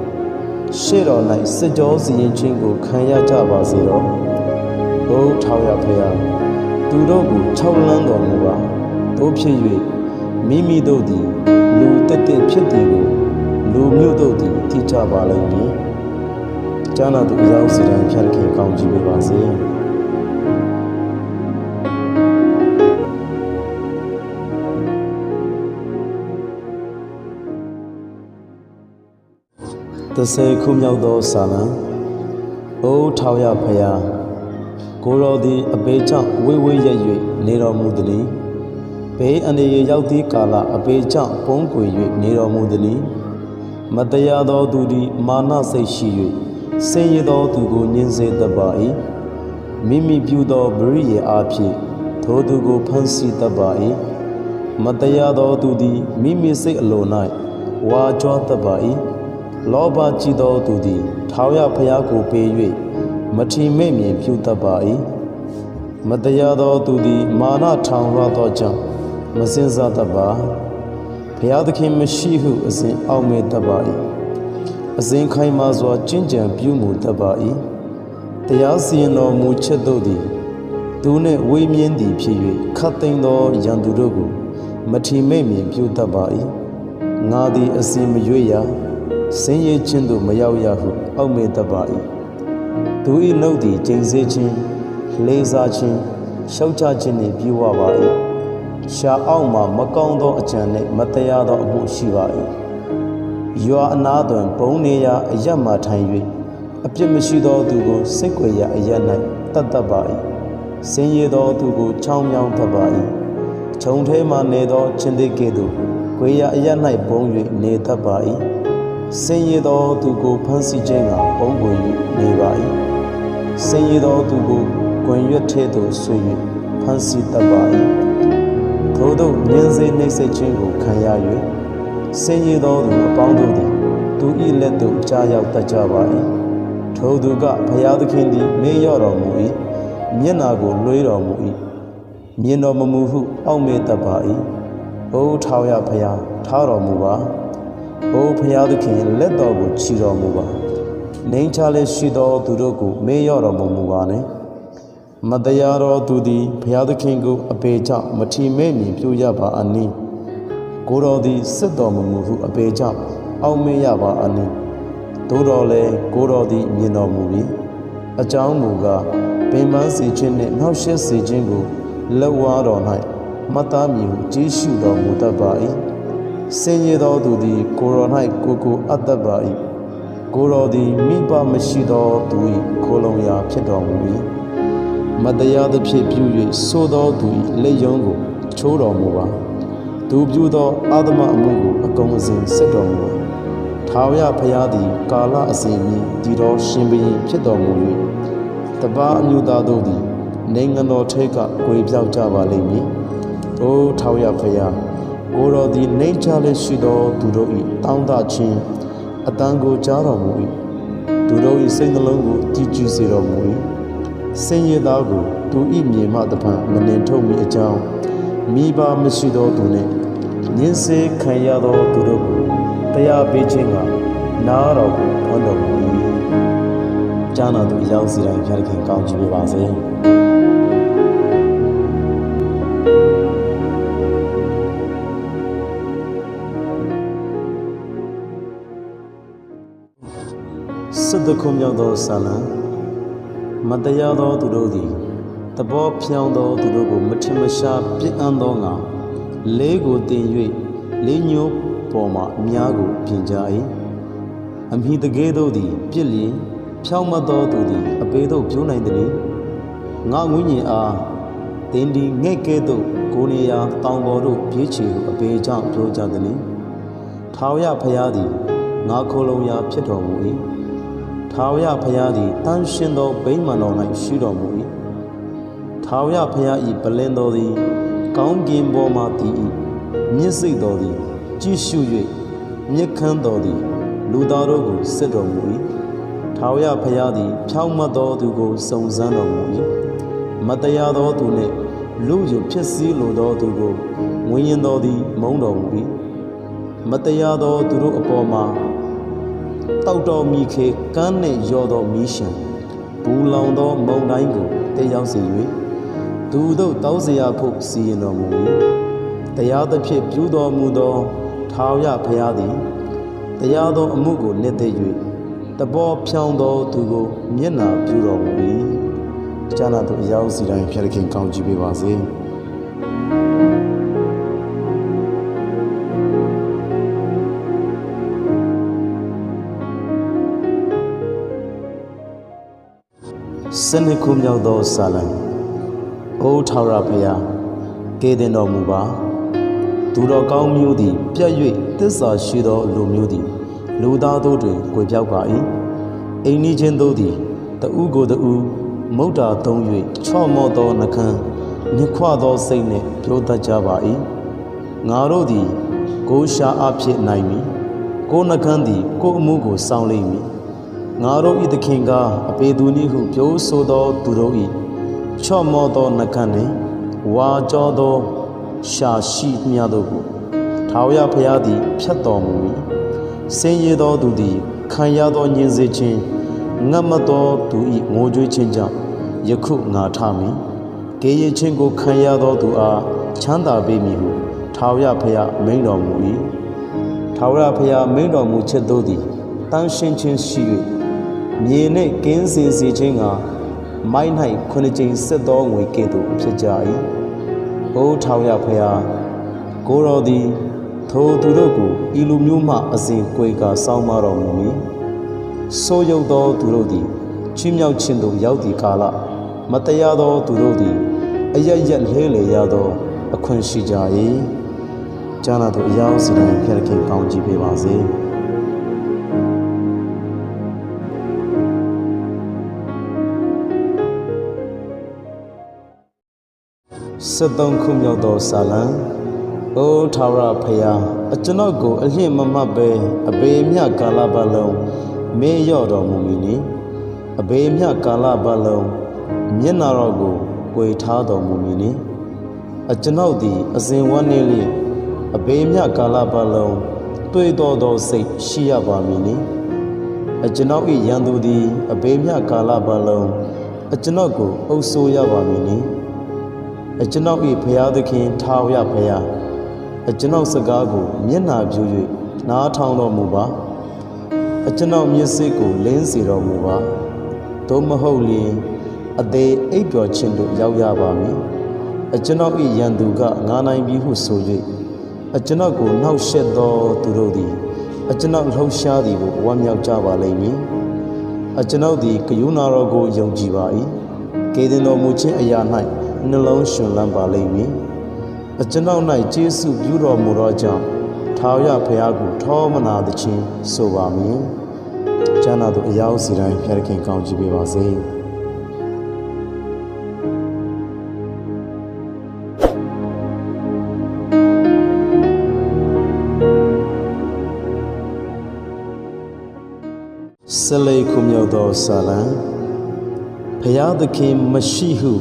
ရှေ့တော်၌စစ်ကြောစီရင်ခြင်းကိုခံရကြပါစေတော့။အိုထာဝရဘုရားသူတို့ကိုခြောက်လန်းတော်မူပါတို့ဖြစ်၍မိမိတို့သည်လူတက်တက်ဖြစ်သည်ကိုလူမျိုးတို့သည်သိကြပါလိမ့်မည်။ကျမ်းတော်သူအရောက်စီတိုင်းဖြတ်ခင်ကောင်းချီးပေးပါစေ။30ခုမြောက်သောစာလံအိုထာဝရဘုရားကိုယ်တော်သည်အဘေးကြောင့်ဝေးဝေးရက်၍နေတော်မူသည်။ဘေးအန္တရာယ်ရောက်သည့်ကာလအဘေးကြောင့်ပုန်းကွယ်၍နေတော်မူသည်။မတရားသောသူသည်မာနစိတ်ရှိ၍ဆင်းရဲသောသူကိုညှင်းဆဲတတ်ပါ၏။မိမိပြုသောပရိယေအားဖြင့်ထိုသူကိုဖန်ဆီးတတ်ပါ၏။မတရားသောသူသည်မိမိစိတ်အလို၌ဝါကြွားတတ်ပါ၏။လောဘကြီးသောသူသည်ထာဝရဘုရားကိုပေး၍မထီမဲ့မြင်ပြုတတ်ပါ၏မတရားသောသူသည်မာနထောင်လွှားသောကြောင့်မစင်စားတတ်ပါဘုရားသခင်မရှိဟုအစဉ်အောက်မေ့တတ်ပါ၏အစဉ်ခိုင်မာစွာကျင့်ကြံပြုမူတတ်ပါ၏တရားစီရင်တော်မူချက်တို့သည်သူနှင့်ဝေးမြန်းသည်ဖြစ်၍ခတ်သိမ်းသောရန်သူတို့ကိုမထီမဲ့မြင်ပြုတတ်ပါ၏ငါသည်အစဉ်မရွေ့ရဆင်းရဲခြင်းသို့မရောက်ရဟုအောက်မေ့တတ်ပါ၏သူ၏နှုတ်သည်ကျိန်စေခြင်းလေးစားခြင်းရှောက်ချခြင်းနှင့်ပြည့်ဝပါ၏ရှားအောက်မှမကောင်းသောအကြံနှင့်မတရားသောအမှုရှိပါ၏ရွာအနားတွင်ဘုံနေရာအရတ်မှထိုင်၍အပြစ်မရှိသောသူကိုစိတ်ကြွယ်ရာအရတ်၌တတ်တတ်ပါ၏ဆင်းရဲသောသူကိုချောင်းမြောင်းတတ်ပါ၏ခြုံထဲမှနေသောခြင်းသိကဲ့သို့ကြွယ်ရာအရတ်၌ဘုံ၍နေတတ်ပါ၏ဆင်းရဲသောသူကိုဖန်ဆီးခြင်းကပုံပွင့်၍နေပါ၏ဆင်းရဲသောသူကိုကွင်ရွက်ထဲသို့ဆွေ၍ဖန်ဆီးတတ်ပါ၏ထို့သောဉာဏ်စေနှိမ့်ဆက်ခြင်းကိုခံရ၍ဆင်းရဲသောသူအပေါင်းတို့သည်သူ၏လက်သို့ကြားရောက်တတ်ကြပါ၏ထိုသူကဘုရားသခင်သည်မေ့လျော့တော်မူ၏မျက်နာကိုလွှဲတော်မူ၏မြင်တော်မမူဟုအောက်မေ့တတ်ပါ၏အိုထာဝရဘုရားထားတော်မူပါအိုဘုရားသခင်လက်တော်ကိုချီတော်မူပါနှိမ်ချလက်ရှိသောသူတို့ကိုမေ့လျော့တော်မူပါနှင့်မတရားသောသူသည်ဘုရားသခင်ကိုအပေကြောင့်မထီမဲ့မြင်ပြုရပါအနည်းကိုယ်တော်သည်စစ်တော်မူဟုအပေကြောင့်အောက်မေ့ရပါအနည်းသို့တော်လည်းကိုယ်တော်သည်မြင်တော်မူပြီးအကြောင်းမူကားပင်ပန်းစေခြင်းနှင့်နှောက်ယှက်စေခြင်းကိုလက်ဝါးတော်၌မှတ်သားမည်ဟုကြည်ရှုတော်မူတတ်ပါ၏ဆင်းရဲသောသူသည်ကိုယ်တော်၌ကိုအပ်တတ်ပါ၏ကိုယ်တော်သည်မိဘမရှိသောသူ၏ခိုလုံရာဖြစ်တော်မူ၏မတရားသဖြင့်ပြု၍ဆိုသောသူ၏လက်ယုံကိုချိုးတော်မူပါသူပြုသောအာသမအမှုကိုအကုန်အစင်စစ်တော်မူပါထာဝရဘုရားသည်ကာလအစဉ်မီတည်တော်ရှင်ဘုရင်ဖြစ်တော်မူ၍တပါးအမျိုးသားတို့သည်နိုင်ငံတော်ထဲကကြွေပြောက်ကြပါလိမ့်မည်အိုထာဝရဘုရားကိုယ်တော်သည်နှိမ်ချလက်ရှိသောသူတို့၏တောင်းတခြင်းအတန်ကိုကြားတော်မူ၏သူတို့၏စိတ်နှလုံးကိုကြည်ကြည်စေတော်မူ၏ဆင်းရဲသားကိုသူ၏မြေမှတဖန်မနှင်ထုတ်မီအကြောင်း မိဘမရှိသောသူနှင့်ညှင်းဆဲခံရသောသူတို့ကိုတရားပေးခြင်းကနားတော်ကိုဖွင့်တော်မူ၏ကြားနာသူအရောက်စီတိုင်းဖျားခင်ကောင်းချီးပေးပါစေစစ်တခုမြောက်သောဆာလံမတရားသောသူတို့သည်သဘောဖြောင်းသောသူတို့ကိုမထင်မရှားပြစ်အံ့သောငါလေးကိုတင်၍လေးညိုးပေါ်မှအများကိုပြင်ကြ၏အမိတကယ်တို့သည်ပြစ်လျင်ဖြောင်းမသောသူသည်အပေတို့ပြိုးနိုင်သည်ငါငွေညင်အားတင်းဒီငဲ့ကဲ့သို့ကိုနေရာတောင်ပေါ်တို့ပြေးချေဟုအပေကြောင့်ပြောကြသည်ထာဝရဘုရားသည်ငါခိုလုံရာဖြစ်တော်မူ၏ထာဝရဘုရားသည်တန်ရှင်းသောဗိမာန်တော်၌ရှိတော်မူ၏ထာဝရဘုရား၏ပလင်တော်သည်ကောင်းကင်ပေါ်မှတည်၏မြင့်စိတ်တော်သည်ကြည်ရှု၍မြက်ခမ်းတော်သည်လူသားတို့ကိုစစ်တော်မူ၏ထာဝရဘုရားသည်ဖြောင့်မတ်သောသူကိုစုံစမ်းတော်မူ၏မတရားသောသူနှင့်လူယူဖြစ်စည်းလိုသောသူကိုဝိညာဉ်တော်သည်မုန်းတော်မူ၏မတရားသောသူတို့အပေါ်မှာတောက်တော်မိခေကမ်းနှင့်ရောသောမီးရှံဘူလောင်သောမုန်တိုင်းကိုတည်ရောက်စေ၍သူတို့တောင်းစရာဖို့စီရင်တော်မူ၏တရားသဖြင့်ပြုတော်မူသောထာဝရဘုရားသည်တရားသောအမှုကိုနှစ်သိ၍တဘောဖြောင်းသောသူကိုမျက်နာပြုတော်မူ၏ကြားနာသူအရောက်စီတိုင်းဖျက်ခင်ကောင်းချီးပေးပါစေစနစ်ခုမြောက်သောဆာလံအိုထာဝရဘုရားကယ်တင်တော်မူပါသူတော်ကောင်းမျိုးသည်ပြတ်၍သစ္စာရှိသောလူမျိုးသည်လူသားတို့တွင်ကွယ်ပြောက်ပါ၏အိမ်နီးချင်းတို့သည်တဦးကိုတဦးမုတ်တာသုံး၍ချော့မော့သောနှခမ်းမြခွသောစိတ်နှင့်ပြောတတ်ကြပါ၏ငါတို့သည်ကိုးရှာအဖြစ်နိုင်မည်ကိုးနှခမ်းသည်ကိုးအမှုကိုစောင့်လိမ့်မည်ငါတို့၏သခင်ကအပေသူနည်းဟုပြောဆိုသောသူတို့၏ချော့မော့သောနှခမ်းနှင့်ဝါကြောသောရှာရှိမြတ်တို့ကိုထာဝရဘုရားသည်ဖြတ်တော်မူ၏ဆင်းရဲသောသူသည်ခံရသောညှဉ်းဆဲခြင်းငတ်မသောသူ၏ငိုကြွေးခြင်းကြောင့်ယခုငါထမည်ကေရခြင်းကိုခံရသောသူအားချမ်းသာပေးမည်ဟုထာဝရဘုရားမိန့်တော်မူ၏ထာဝရဘုရားမိန့်တော်မူချက်တို့သည်တန်ရှင်းခြင်းရှိ၍မြေနှင့်ကင်းစင်စေခြင်းကမိုင်း၌ခုနှစ်ကြိမ်ဆက်သောငွေကဲ့သို့ဖြစ်ကြ၏အိုထာဝရဘုရားကိုယ်တော်သည်ထိုသူတို့ကိုဤလူမျိုးမှအစဉ်ကွယ်ကာစောင့်မတော်မူမည်ဆိုးရုပ်သောသူတို့သည်ချီးမြှောက်ခြင်းသို့ရောက်သည့်ကာလမတရားသောသူတို့သည်အရရက်လဲလေရသောအခွင့်ရှိကြ၏ကြားနာသူအယောက်စီတိုင်းဖျက်ခင်ကောင်းချီးပေးပါစေ73ခုမြောက်သောဆာလံအိုထာဝရဘုရားအကျွန်ုပ်ကိုအလျင့်မမှတ်ပဲအဘေမြကာလပတ်လုံးမေ့လျော့တော်မူမည်နီအဘေမြကာလပတ်လုံးမျက်နာတော်ကိုကွယ်ထားတော်မူမည်နီအကျွန်ုပ်သည်အစဉ်ဝန်းနေလျင်အဘေမြကာလပတ်လုံးတွေ့တော်သောစိတ်ရှိရပါမည်နီအကျွန်ုပ်၏ရန်သူသည်အဘေမြကာလပတ်လုံးအကျွန်ုပ်ကိုအုပ်ဆိုးရပါမည်နီအကျွန်ုပ်၏ဘုရားသခင်ထာဝရဘုရားအကျွန်ုပ်စကားကိုမျက်နာပြု၍နားထောင်တော်မူပါအကျွန်ုပ်မျက်စိကိုလင်းစေတော်မူပါသို့မဟုတ်လျှင်အသေးအိပ်ပျော်ခြင်းတို့ရောက်ရပါမည်အကျွန်ုပ်၏ရန်သူကငါနိုင်ပြီဟုဆို၍အကျွန်ုပ်ကိုနှောက်ယှက်သောသူတို့သည်အကျွန်ုပ်လှုပ်ရှားသည်ကိုဝမ်းမြောက်ကြပါလိမ့်မည်အကျွန်ုပ်သည်ကရုဏာတော်ကိုယုံကြည်ပါ၏ကယ်တင်တော်မူခြင်းအရာ၌နှလုံးရှင်လန်းပါလိမ့်မည်အကျွန်ုပ်၌ကျေးဇူးပြုတော်မူသောကြောင့်ထာဝရဘုရားကိုထောမနာသခြင်းဆိုပါမည်ကျမ်းနာသူအယောက်စီတိုင်းဖျက်ခင်ကောင်းချီးပေးပါစေဆလေခုမြောက်သောဆာလံဘုရားသခင်မရှိဟု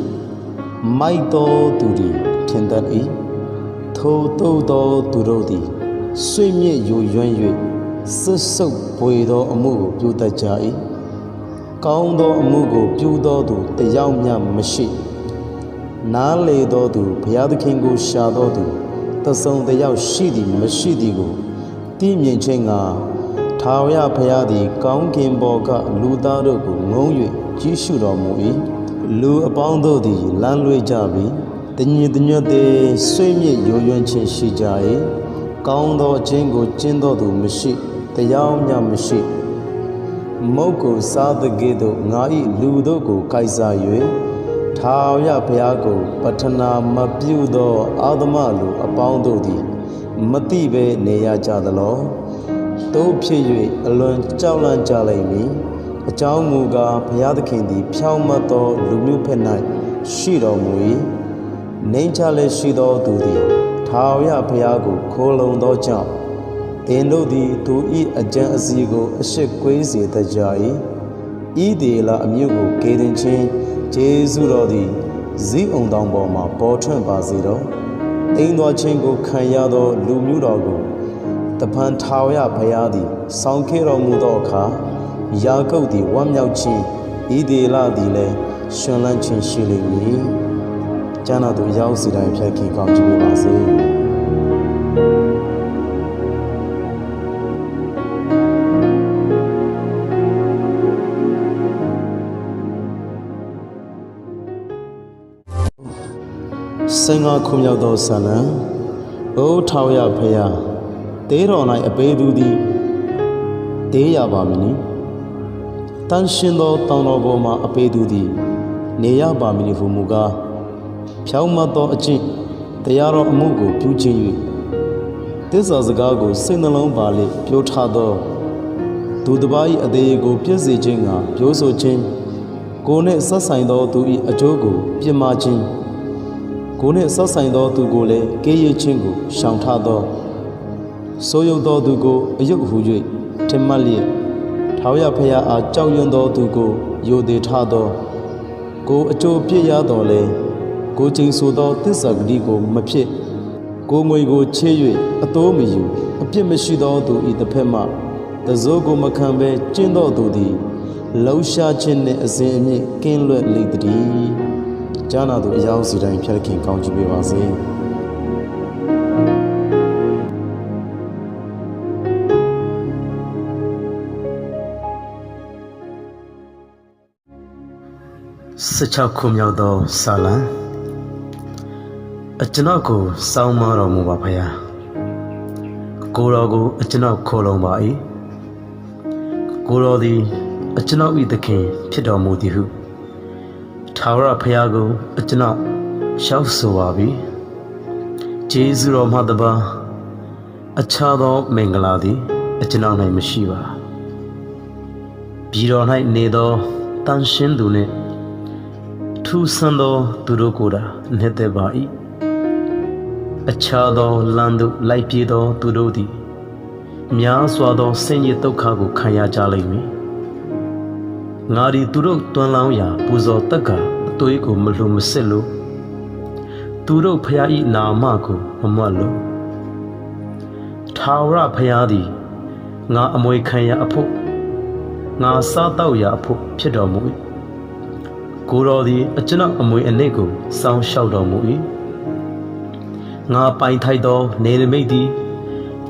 မိုက်တော်သူသည်ထင်တတ်၏ ထိုသို့သောသူတို့သည်ဆွေမြင့်ယိုယွမ်း၍စွတ်ဆုပ်ပွေသောအမှုကိုပြုတတ်ကြ၏ကောင်းသောအမှုကိုပြုသောသူတယောက်မျှမရှိနားလေသောသူဘုရားသခင်ကိုရှာသောသူတစုံတယောက်ရှိသည်မရှိသည်ကိုသိမြင်ခြင်းကထာဝရဘုရားသည်ကောင်းကင်ဘော်ကလူသားတို့ကိုငုံ၍ကြီးရှုတော်မူ၏လူအပေါင်းတို့သည်လမ်းလွေကြပြီးတညီတညွတ်သည်ဆွေးမြေ့ယိုယွင်းခြင်းရှိကြ၏ကောင်းသောအခြင်းကိုကျင့်သောသူမရှိတရားမျှမရှိမုတ်ကိုစားသကဲ့သို့ငါ၏လူတို့ကိုကိုက်စား၍ထာဝရဘုရားကိုပတ္ထနာမပြုသောအာသမလူအပေါင်းတို့သည်မတိဘဲနေရကြသလောတို့ဖြစ်၍အလွန်ကြောက်လန့်ကြလိမ့်မည်အကြောင်းမူကားဘုရားသခင်သည်ဖြောင့်မတ်သောလူမျိုးဖက်၌ရှိတော်မူ၏နှိမ်ချလည်းရှိသောသူသည်ထာဝရဘုရားကိုခိုလုံသောကြောင့်သင်တို့သည်သူ၏အကြံအစီကိုအရှိကွေးစေတတ်ကြ၏ဤဒေလအမျိုးကိုကေတင်ချင်းဂျေဇုတော်သည်ဇိအုံတောင်ပေါ်မှပေါ်ထွန်းပါစေတော့တိမ်တော်ချင်းကိုခံရသောလူမျိုးတော်ကိုတပန်ထာဝရဘုရားသည်ဆောင်ခဲ့တော်မူသောအခါယာကုပ်သည်ဝမ်းမြောက်ခြင်းဤဒေလသည်လည်းရှင်လန်းခြင်းရှိလိမ့်မည်ကျမ်းတော်သူရောက်စီတိုင်းဖြတ်ခင်ကောင်းချီးပေးပါစေစင်္ဂါခုမြောက်သောဆလံအိုထာဝရဘုရားတေးတော်၌အပေသူသည်တေးရပါမည်နိတန်ရှင်သောတောင်တော်ပေါ်မှာအပေသူသည်နေရပါမည်ဟုမူကားဖြောင့်မတ်သောအကျင့်တရားတော်အမှုကိုပြုခြင်း၍သစ္စာစကားကိုစိတ်နှလုံးပါလေပြောထားသောသူတစ်ပါး၏အသေးကိုပြည့်စေခြင်းကပြောဆိုခြင်းကိုယ်နှင့်ဆက်ဆိုင်သောသူ၏အကျိုးကိုပြစ်မှားခြင်းကိုယ်နှင့်ဆက်ဆိုင်သောသူကိုလည်းကေးရခြင်းကိုရှောင်ထားသောဆိုးရုံသောသူကိုအယုတ်ဟူ၍ထင်မှတ်လျက်ထာဝရဘုရားအားကြောက်ရွံ့သောသူကိုယိုသေးထားသောကိုယ်အကျိုးပြည့်ရတော်လဲကိုကျိန်ဆိုသောသစ္စာဂတိကိုမဖြစ်ကိုငွေကိုချေး၍အတိုးမယူအပြစ်မရှိသောသူ၏တစ်ဖက်မှတစိုးကိုမခံဘဲကျင့်သောသူသည်လှုပ်ရှားခြင်းနှင့်အစဉ်အမြင့်ကင်းလွတ်လိမ့်သည်ကျမ်းတော်သူအယောင်စီတိုင်းဖြတ်ခင်ကောင်းချီးပေးပါစေ16ခုမြောက်သောစာလံအကျွန်ုပ်ကိုစောင်းမတော်မူပါဖရာကိုယ်တော်ကိုအကျွန်ုပ်ခေါ်လုံပါ၏ကိုယ်တော်သည်အကျွန်ုပ်၏သခင်ဖြစ်တော်မူသည်ဟုထာဝရဘုရားကိုအကျွန်ုပ်ရှောက်ဆိုပါပြီဂျေဇုတော်မှတပါးအခြားသောမင်္ဂလာသည်အကျွန်ုပ်၌မရှိပါပြည်တော်၌နေသောတန်ရှင်းသူနှင့်ထူးဆန်းသောသူတို့ကိုယ်တာနှစ်သက်ပါ၏အခြားသောလမ်းသို့လိုက်ပြေးသောသူတို့သည်များစွာသောဆင်းရဲဒုက္ခကိုခံရကြလိမ့်မည်ငါသည်သူတို့တွန်းလောင်းရာပူဇော်တက်ကအသွေးကိုမလှူမစစ်လို့သူတို့ဖျား၏နာမကိုမမွတ်လို့ထာဝရဘုရားသည်ငါအမွေခံရအဖို့ငါစားတော့ရာအဖို့ဖြစ်တော်မူ၏ကိုယ်တော်သည်အကျွန်ုပ်အမွေအနှစ်ကိုစောင်းလျှောက်တော်မူ၏ငါပိုင်ထိုက်သောနေနမိတ်သည်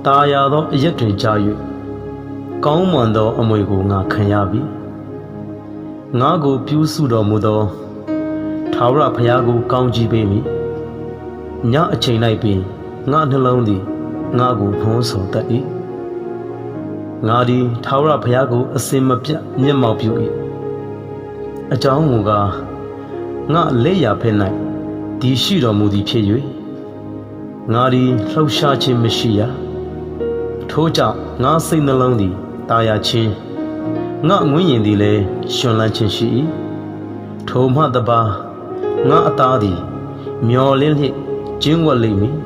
တာယာသောအရက်တွင်ကြာ၍ကောင်းမွန်သောအမွေကိုငါခံရပြီငါကိုပြုစုတော်မူသောထာဝရဘုရားကိုကောင်းချီးပေးမည်ညအချိန်၌ပင်ငါနှလုံးသည်ငါကိုဖုံးဆော်တတ်၏ငါသည်ထာဝရဘုရားကိုအစင်မပြတ်မျက်မှောက်ပြု၏အကြောင်းမူကားငါလက်ရဖက်၌တည်ရှိတော်မူသည်ဖြစ်၍ငါသည်လှုပ်ရှားခြင်းမရှိရထို့ကြောင့်ငါစိတ်နှလုံးသည်တာယာခြင်းငါငွေ့ရင်သည်လည်းရှင်လန်းခြင်းရှိ၏ထိုမှတပါးငါအသားသည်မျောလင်းလျက်ကျင်းဝတ်လိမ့်မည်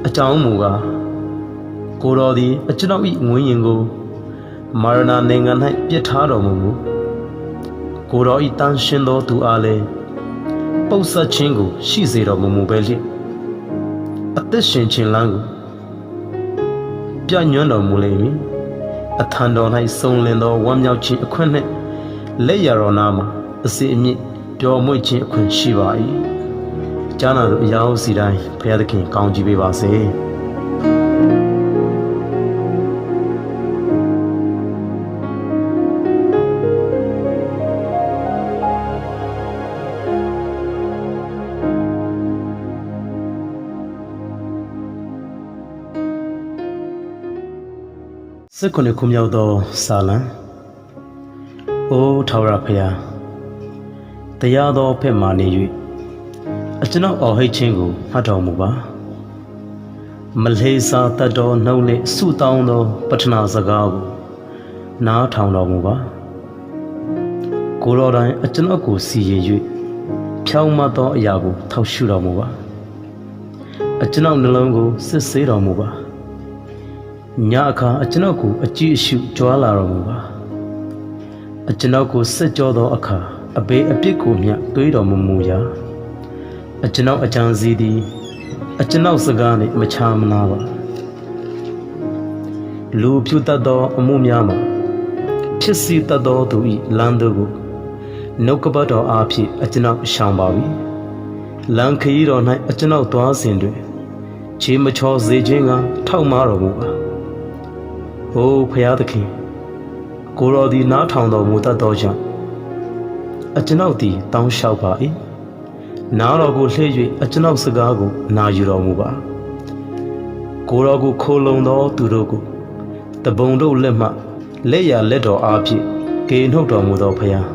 အကြောင်းမူကားကိုယ်တော်သည်အကျွန်ုပ်၏ငွေ့ရင်ကိုမာရဏနိုင်ငံ၌ပြစ်ထားတော်မူမူကိုယ်တော်၏တန်ရှင်းသောသူအားလည်းပုပ်ဆက်ခြင်းကိုရှိစေတော်မူမူပဲလျက် အသက်ရှင်ခြင်းလမ်းကိုပြညွှန်းတော်မူလိမ့်မည်အထံတော်၌စုံလင်သောဝမ်းမြောက်ခြင်းအခွင့်နှင့်လက်ရတော်နာမှာအစီအမြင့်ပျော်မွေ့ခြင်းအခွင့်ရှိပါ၏ကြားနာသူအရာစီတိုင်းဘုရားသခင်ကောင်းချီးပေးပါစေ19ခုမြောက်သောစာလံအိုထာဝရဘုရားတရားသောဖက်မှနေ၍အကျွန်ုပ်အော်ဟစ်ခြင်းကိုမှတ်တော်မူပါမလေးစားတတ်သောနှုတ်နှင့်ဆုတောင်းသောပတ္ထနာစကားကိုနားထောင်တော်မူပါကိုယ်တော်တိုင်အကျွန်ုပ်ကိုစီရင်၍ဖြောင့်မတ်သောအရာကိုထောက်ရှုတော်မူပါအကျွန်ုပ်နှလုံးကိုစစ်ဆေးတော်မူပါညအခါအကျွန်ုပ်ကိုအကြည့်အရှုကြွားလာတော်မူပါအကျွန်ုပ်ကိုစစ်ကြောသောအခါအဘေးအပြစ်ကိုမျှတွေးတော်မမူရာအကျွန်ုပ်အကြံစီသည်အကျွန်ုပ်စကားနှင့်မချမနာပါလူပြုတတ်သောအမှုများမှာဖြစ်စီတတ်သောသူ၏လမ်းတို့ကိုနှုတ်ကပတ်တော်အားဖြင့်အကျွန်ုပ်ရှောင်ပါပြီလမ်းခရီးတော်၌အကျွန်ုပ်သွားစဉ်တွင်ခြေမချောစေခြင်းကထောက်မတော်မူပါအိုဖယားသခင်ကိုယ်တော်သည်နားထောင်တော်မူတတ်သောကြောင့်အကျွန်ုပ်သည်တောင်းလျှောက်ပါ၏နားတော်ကိုလှည့်၍အကျွန်ုပ်စကားကိုနာယူတော်မူပါကိုယ်တော်ကိုခိုလုံသောသူတို့ကိုတပုံတို့လက်မှလက်ရလက်တော်အားဖြင့်ကေနှုတ်တော်မူသောဖယား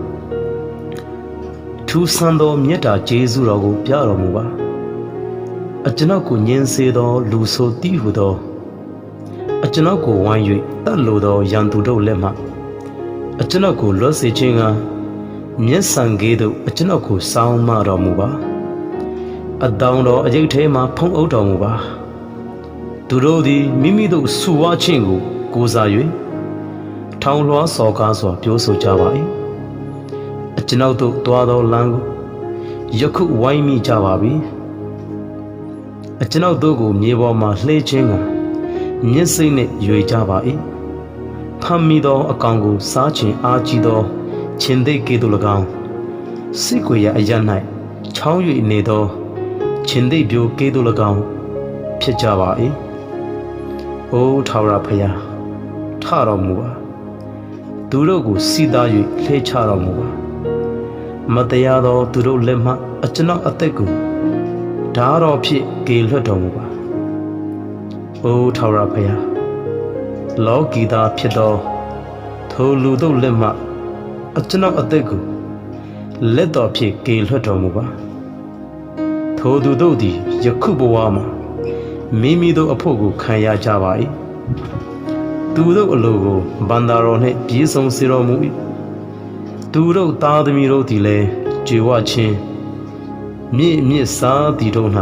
ထူးဆန်းသောမြတ်တာကျေးဇူးတော်ကိုပြတော်မူပါအကျွန်ုပ်ကိုညှင်းဆဲသောလူဆိုတီးဟုသောအကျွန်ုပ်ကိုဝိုင်း၍တတ်လိုသောရန်သူတို့လက်မှအကျွန်ုပ်ကိုလွတ်စေခြင်းကမျက်စံကဲ့သို့အကျွန်ုပ်ကိုစောင်းမတော်မူပါအတောင်တော်အကျိတ်ထဲမှဖုံးအုပ်တော်မူပါသူတို့သည်မိမိတို့ဆူဝါခြင်းကိုကိုးစား၍ထောင်လွှားစော်ကားစွာပြောဆိုကြပါ၏အကျွန်ုပ်တို့သွားသောလမ်းကိုယခုဝိုင်းမိကြပါပြီအကျွန်ုပ်တို့ကိုမြေပေါ်မှလှဲခြင်းကမျက်စိနှင့်ရွေကြပါ၏ဖမ်းမိသောအကောင်ကိုစားခြင်းအားကြီးသောခြင်းသိကဲ့သို့၎င်းစိတ်ကိုရအရ၌ချောင်း၍နေသောခြင်းသိပြိုကဲ့သို့၎င်းဖြစ်ကြပါ၏အိုထာဝရဘုရားထတော်မူပါသူတို့ကိုစီးသား၍လှဲချတော်မူပါမတရားသောသူတို့လက်မှအကျွန်ုပ်အသက်ကိုဓာတော်ဖြင့်ကေလွှတ်တော်မူပါအိုထာဝရဘုရားလောကီသားဖြစ်သောထိုလူတို့လက်မှအကျွန်ုပ်အသက်ကိုလက်တော်ဖြင့်ကေလွှတ်တော်မူပါထိုသူတို့သည်ယခုဘဝမှာမိမိတို့အဖို့ကိုခံရကြပါ၏သူတို့အလိုကိုဗန္တာတော်နှင့်ပြေဆုံးစေတော်မူ၏သူတို့သားသမီးတို့သည်လည်းကြွေဝခြင်းမြစ်စားသည်တို့၌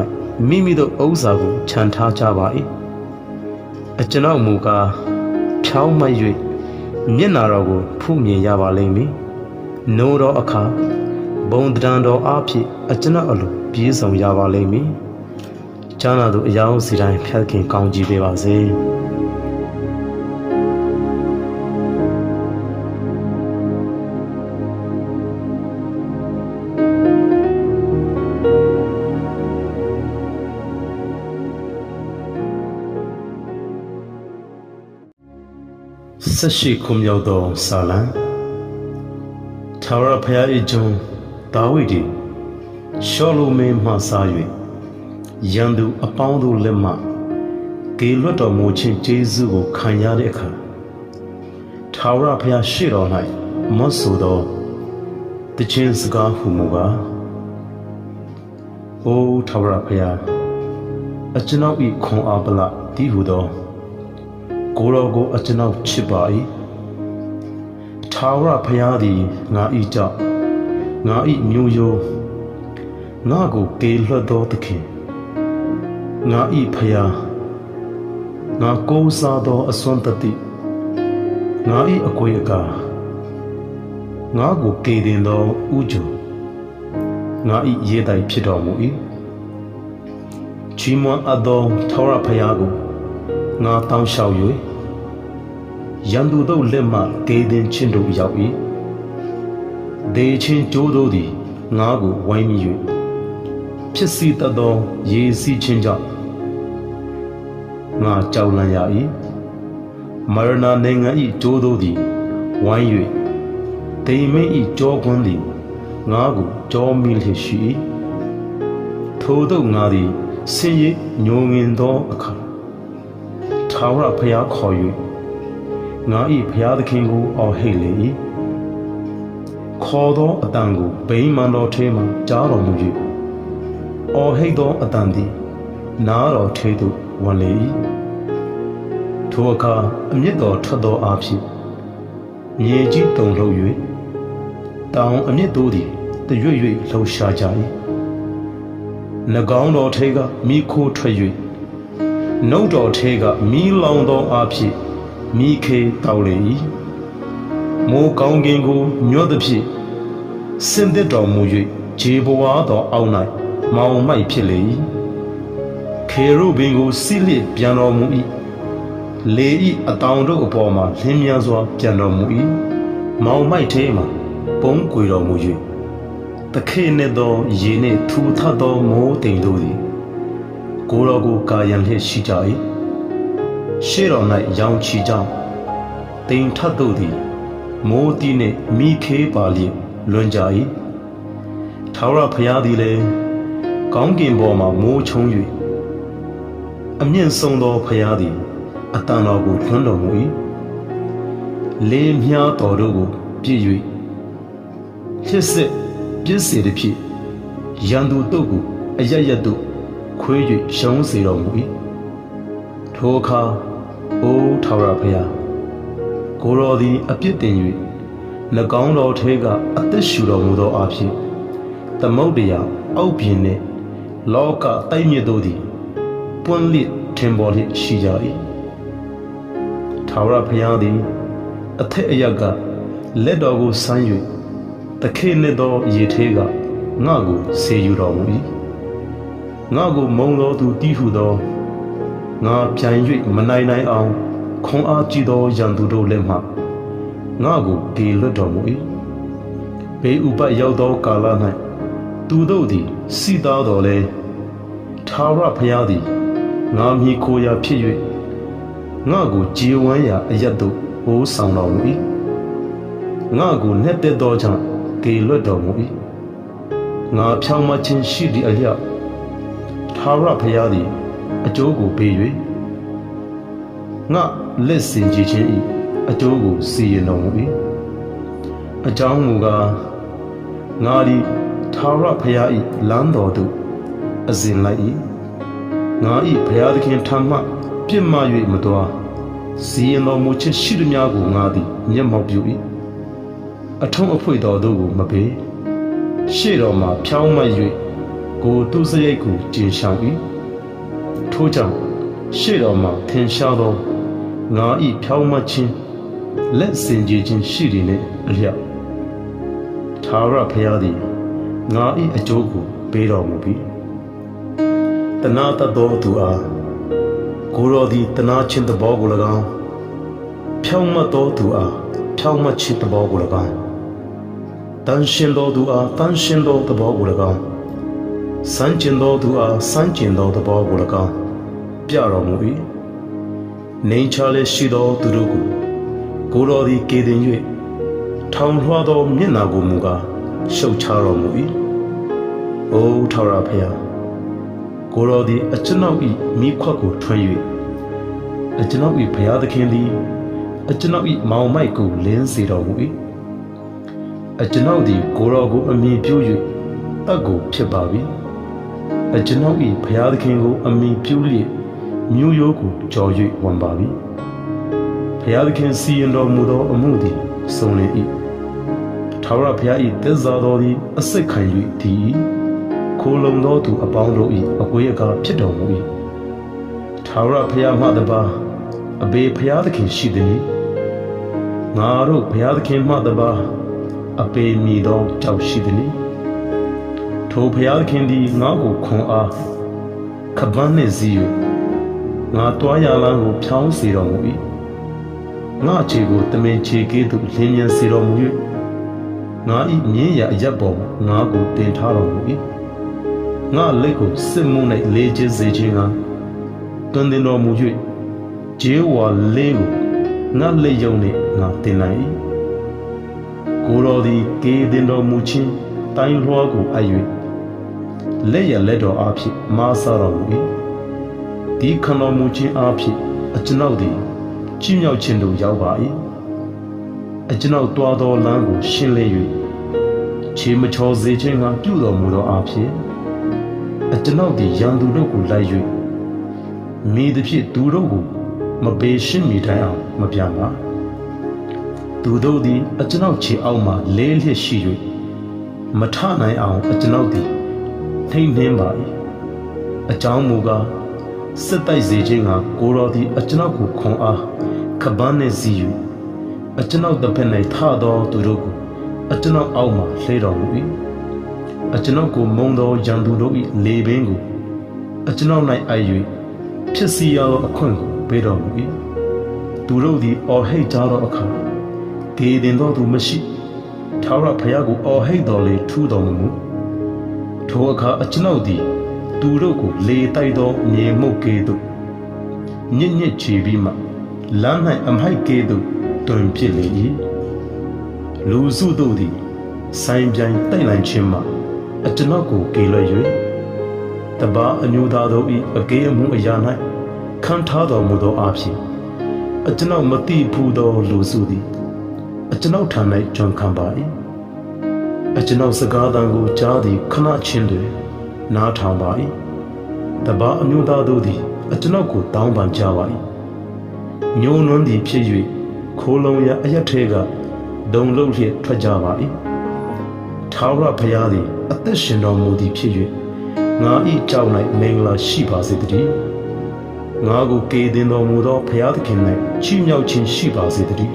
မိမိတို့ဥစ္စာကိုခြံထားကြပါ၏အကျွန်ုပ်မူကားဖြောင်းမှတ်၍မျက်နာတော်ကိုဖူးမြင်ရပါလိမ့်မည်နိုးတော်အခါဘုံတံတော်အားဖြင့်အကျွန်ုပ်အလိုပြေဆုံးရပါလိမ့်မည်ကျမ်းစာသို့အယောင်စီတိုင်းဖြတ်ခင်ကောင်းကြီးပေးပါစေ18ခုမြောက်သောစာလံထာဝရဘုရား၏ကျွန်ဒါဝိဒ်သည်ရှောလုမင်းမှစား၍ရန်သူအပေါင်းတို့လက်မှကေလွတ်တော်မူခြင်းကျေးဇူးကိုခံရတဲ့အခါထာဝရဘုရားရှေ့တော်၌မတ်ဆိုသောတခြင်းစကားဟုမူကားအိုထာဝရဘုရားအကျွန်ုပ်၏ခွန်အားဗလတည်ဟုသောကိုယ်တော်ကိုအကျွန်ုပ်ချစ်ပါ၏ထာဝရဘုရားသည်ငါ၏ကြောင့်ငါ၏မျိုးရိုးငါကိုကေလွှတ်သောသခင်ငါ၏ဘုရားငါကိုးစားသောအစွမ်းတတိငါ၏အကွေအကာငါကိုကေတင်သောဥကြုံငါ၏ရေးတိုင်ဖြစ်တော်မူ၏ ကြီးမွမ်းအပ်သောထာဝရဘုရားကိုငါတောင်းလျှောက်၍ရန်သူတို့လက်မှကေတင်ချင်းတို့ရောက်၏ဒေချင်းကျိုးတို့သည်ငါကိုဝိုင်းမိ၍ဖြစ်စီတတ်သောရေစီးခြင်းကြောင့်ငါကြောက်လန့်ရ၏မရဏနိုင်ငံ၏ကျိုးတို့သည်ဝိုင်း၍ဒိမင်း၏ကြောကွန်းသည်ငါကိုကြောမိလျက်ရှိ၏ထိုတို့ငါသည်ဆင်းရဲညှိုးငင်သောအခါထာဝရဘုရားခေါ်၍ငါ၏ဘုရားသခင်ကိုအော်ဟစ်လေ၏ခေါ်သောအတန်ကိုဗိမာန်တော်ထဲမှကြားတော်မူ၍အော်ဟစ်သောအတန်သည်နားတော်ထဲသို့ဝင်လေ၏ထိုအခါအမျက်တော်ထွက်သောအားဖြင့်မြေကြီးတုန်လှုပ်၍တောင်အမျက်တို့သည်တရွေ့၍လှုပ်ရှားကြ၏၎င်းတော်ထဲကမိခိုးထွက်၍နှုတ်တော်ထဲကမီးလောင်သောအားဖြင့်မိခေတောက်လေ၏မိုးကောင်းကင်ကိုညွှတ်သည်ဖြင့်ဆင်းသက်တော်မူ၍ခြေဘဝတော်အောက်၌မောင်မိုက်ဖြစ်လေ၏ခေရုဘင်ကိုစီးလျက်ပြန်တော်မူ၏လေ၏အတောင်တို့အပေါ်မှာလင်းမြန်းစွာပြန်တော်မူ၏မောင်မိုက်ထဲမှပုံကွေတော်မူ၍တခေနှင့်သောရေနှင့်ထူထပ်သောမိုးတိမ်တို့သည်ကိုယ်တော်ကိုကာယံလျက်ရှိကြ၏ရှေ့တော်၌ရောင်ချီကြောင်းတိမ်ထပ်တို့သည်မိုးတီးနှင့်မိခေးပါလျက်လွန်ကြ၏ထာဝရဘုရားသည်လည်းကောင်းကင်ပေါ်မှမိုးချုံ၍အမြင့်ဆုံးသောဘုရားသည်အတန်တော်ကိုထွန်းတော်မူ၏လေမြားတော်တို့ကိုပြည့်၍ဖြစ်စစ်ပြည့်စေသည်ဖြင့်ရန်သူတို့ကိုအရရတို့ခွေး၍ရှုံးစေတော်မူ၏ထိုအခါအိုထာဝရဘုရားကိုယ်တော်သည်အပြစ်တင်၍၎င်းတော်ထဲကအသက်ရှူတော်မူသောအဖြစ်သမုဒ္ဒရာအောက်ပြင်နှင့်လောကတိုက်မြစ်တို့သည်ပွင့်လျက်ထင်ပေါ်လျက်ရှိကြ၏ထာဝရဘုရားသည်အထက်အရပ်ကလက်တော်ကိုဆမ်း၍တခေနှင့်သောရေထဲကငါကိုဆေယူတော်မူ၏ငါကိုမုံတော်သူတီးဟုသောငါပြန်၍မနိုင်နိုင်အောင်ခွန်အားကြီးသောရန်သူတို့လက်မှငါကိုပြေလွတ်တော်မူ၏ဘေးဥပတ်ရောက်သောကာလ၌သူတို့သည်စီသားတော်လဲထာဝရဘုရားသည်ငါမြည်ခိုရာဖြစ်၍ငါကိုကြည်ဝမ်းရာအရတ်သို့ဟိုးဆောင်တော်မူ၏ငါကိုနှက်သက်သောကြောင့်ကေလွတ်တော်မူ၏ငါဖြောင်းမခြင်းရှိသည့်အလျောက်ထာဝရဘုရားသည်အကျိုးကိုပေး၍ငါလက်စင်ကြည်ခြင်း၏အကျိုးကိုစီရင်တော်မူ၏အကြောင်းမူကားငါသည်ထာဝရဘုရား၏လမ်းတော်သို့အစဉ်လိုက်၏ငါ၏ဘုရားသခင်ထံမှပြစ်မှား၍မသွားစီရင်တော်မူခြင်းရှိသည်များကိုငါသည်မျက်မှောက်ပြု၏အထုံးအဖွေတော်တို့ကိုမပေးရှေ့တော်မှာဖြောင်းမ၍ကိုသူစရိတ်ကိုကျင်ဆောင်၏ထို့ကြောင့်ရှေ့တော်မှာထင်ရှားသောငါ၏ဖြောင်းမခြင်းလက်စင်ကြည်ခြင်းရှိသည်နှင့်အလျောက်ထာဝရဘုရားသည်ငါ၏အကျိုးကိုပေးတော်မူပြီတနာတတ်သောသူအားကိုယ်တော်သည်တနာခြင်းသဘောကို၎င်းဖြောင်းမသောသူအားဖြောင်းမခြင်းသဘောကို၎င်းတန်ရှင်သောသူအားတန်ရှင်သောသဘောကို၎င်းစမ်းကျင်သောသူအားစမ်းကျင်သောသဘောကို၎င်းပြတော်မူ၏နေချလည်းရှိသောသူတို့ကိုကိုယ်တော်သည်ကေတင်၍ထောင်လွှားသောမျက်နာကိုမူကားရှုတ်ချတော်မူ၏အိုထာဝရဘုရားကိုယ်တော်သည်အကျွန်ုပ်၏မိခွက်ကိုထွန်း၍အကျွန်ုပ်၏ဘုရားသခင်သည်အကျွန်ုပ်၏မောင်မိုက်ကိုလင်းစေတော်မူ၏အကျွန်ုပ်သည်ကိုယ်တော်ကိုအမြင်ပြု၍တတ်ကိုဖြစ်ပါပြီအကျွန်ုပ်၏ဘုရားသခင်ကိုအမြင်ပြုလျက်မြို့ရိုးကိုကြော်၍ဝင်ပါပြီဘုရားသခင်စီရင်တော်မူသောအမှုသည်ဆုံးလေ၏ထာဝရဘုရား၏သစ္စာတော်သည်အစစ်ခံ၍တည်၏ခိုလုံသောသူအပေါင်းတို့၏အကွေးအကားဖြစ်တော်မူ၏ထာဝရဘုရားမှတပါးအဘေဘုရားသခင်ရှိသည်ငါတို့ဘုရားသခင်မှတပါးအပေမီသောကြောက်ရှိသည်ထိုဘုရားသခင်သည်ငါ့ကိုခွန်အား ခပန်းနှင့်စည်း၍ငါတွားရလန်းကိုဖြောင်းစေတော်မူ၏ငါခြေကိုတမင်ခြေကဲ့သို့လင်းမြန်စေတော်မူ၍ငါ၏မြင်းရအရက်ပေါ်ငါကိုတင်ထားတော်မူ၏ငါလက်ကိုစစ်မှု၌လေးကျစေခြင်းကတွင်တင်တော်မူ၍ဂျေဝါလေးကိုငါလက်ယုံနှင့်ငါတင်လိုက်၏ကိုယ်တော်သည်ကေတင်တော်မူခြင်းတိုင်းလွှားကိုအပ်၍လက်ရလက်တော်အားဖြင့်မားစားတော်မူ၏ဒီခံတော်မူခြင်းအားဖြင့်အကျွန်ုပ်သည်ကြည်မြောက်ခြင်းသို့ရောက်ပါ၏အကျွန်ုပ်တွားသောလမ်းကိုရှင်းလင်း၍ခြေမချော်စေခြင်းကပြုတော်မူသောအားဖြင့်အကျွန်ုပ်သည်ရန်သူတို့ကိုလိုက်၍မိသည်ဖြင့်သူတို့ကိုမပေးရှင်းမိတိုင်အောင်မပြပါသူတို့သည်အကျွန်ုပ်ခြေအောက်မှလေးလျက်ရှိ၍မထနိုင်အောင်အကျွန်ုပ်သည်ထိမ့်နှင်းပါ၏အကြောင်းမူကားစစ်တိုက်စေခြင်းကကိုယ်တော်သည်အကျွန်ုပ်ကိုခွန်အားခပန်းနှင့်စည်း၍အကျွန်ုပ်တစ်ဖက်၌ထသောသူတို့ကိုအကျွန်ုပ်အောက်မှလှဲတော်မူ၏အကျွန်ုပ်ကိုမုံသောရန်သူတို့၏လေပင်ကိုအကျွန်ုပ်၌အပ်၍ဖြစ်စီရသောအခွင့်ကိုပေးတော်မူ၏သူတို့သည်အော်ဟိတ်ကြသောအခါကေတင်သောသူမရှိထာဝရဘုရားကိုအော်ဟိတ်တော်လေထူတော်မူထိုအခါအကျွန်ုပ်သည်သူတို့ကိုလေတိုက်သောမြေမှုတ်ကဲ့သို့ညစ်ညစ်ချီပြီးမှလမ်း၌အမိုက်ကဲ့သို့တွင်ဖြစ်လေ၏လူစုတို့သည်ဆိုင်ပြိုင်တိုက်လိုက်ခြင်းမှအကျွန်ုပ်ကိုကေလွှဲ၍တပါအမျိုးသားတို့၏အကေးအမှုအရာ၌ခံထားတော်မူသောအားဖြင့်အကျွန်ုပ်မတိဘူးသောလူစုသည်အကျွန်ုပ်ထံ၌ကြုံခံပါ၏အကျွန်ုပ်စကားသံကိုကြားသည်ခဏချင်းတွင်နားထောင်ပါ၏တပါအမျိုးသားတို့သည်အကျွန်ုပ်ကိုတောင်းပန်ကြပါ၏ညှိုးနွမ်းသည်ဖြစ်၍ခိုးလုံရအရက်ထဲကဒုံလုံးလျက်ထွက်ကြပါ၏ထာဝရဘုရားသည်အသက်ရှင်တော်မူသည်ဖြစ်၍ငါ၏ကြောက်၌မင်္ဂလာရှိပါစေတည်းငါကိုကေတင်တော်မူသောဘုရားသခင်၌ချီးမြှောက်ခြင်းရှိပါစေတည်း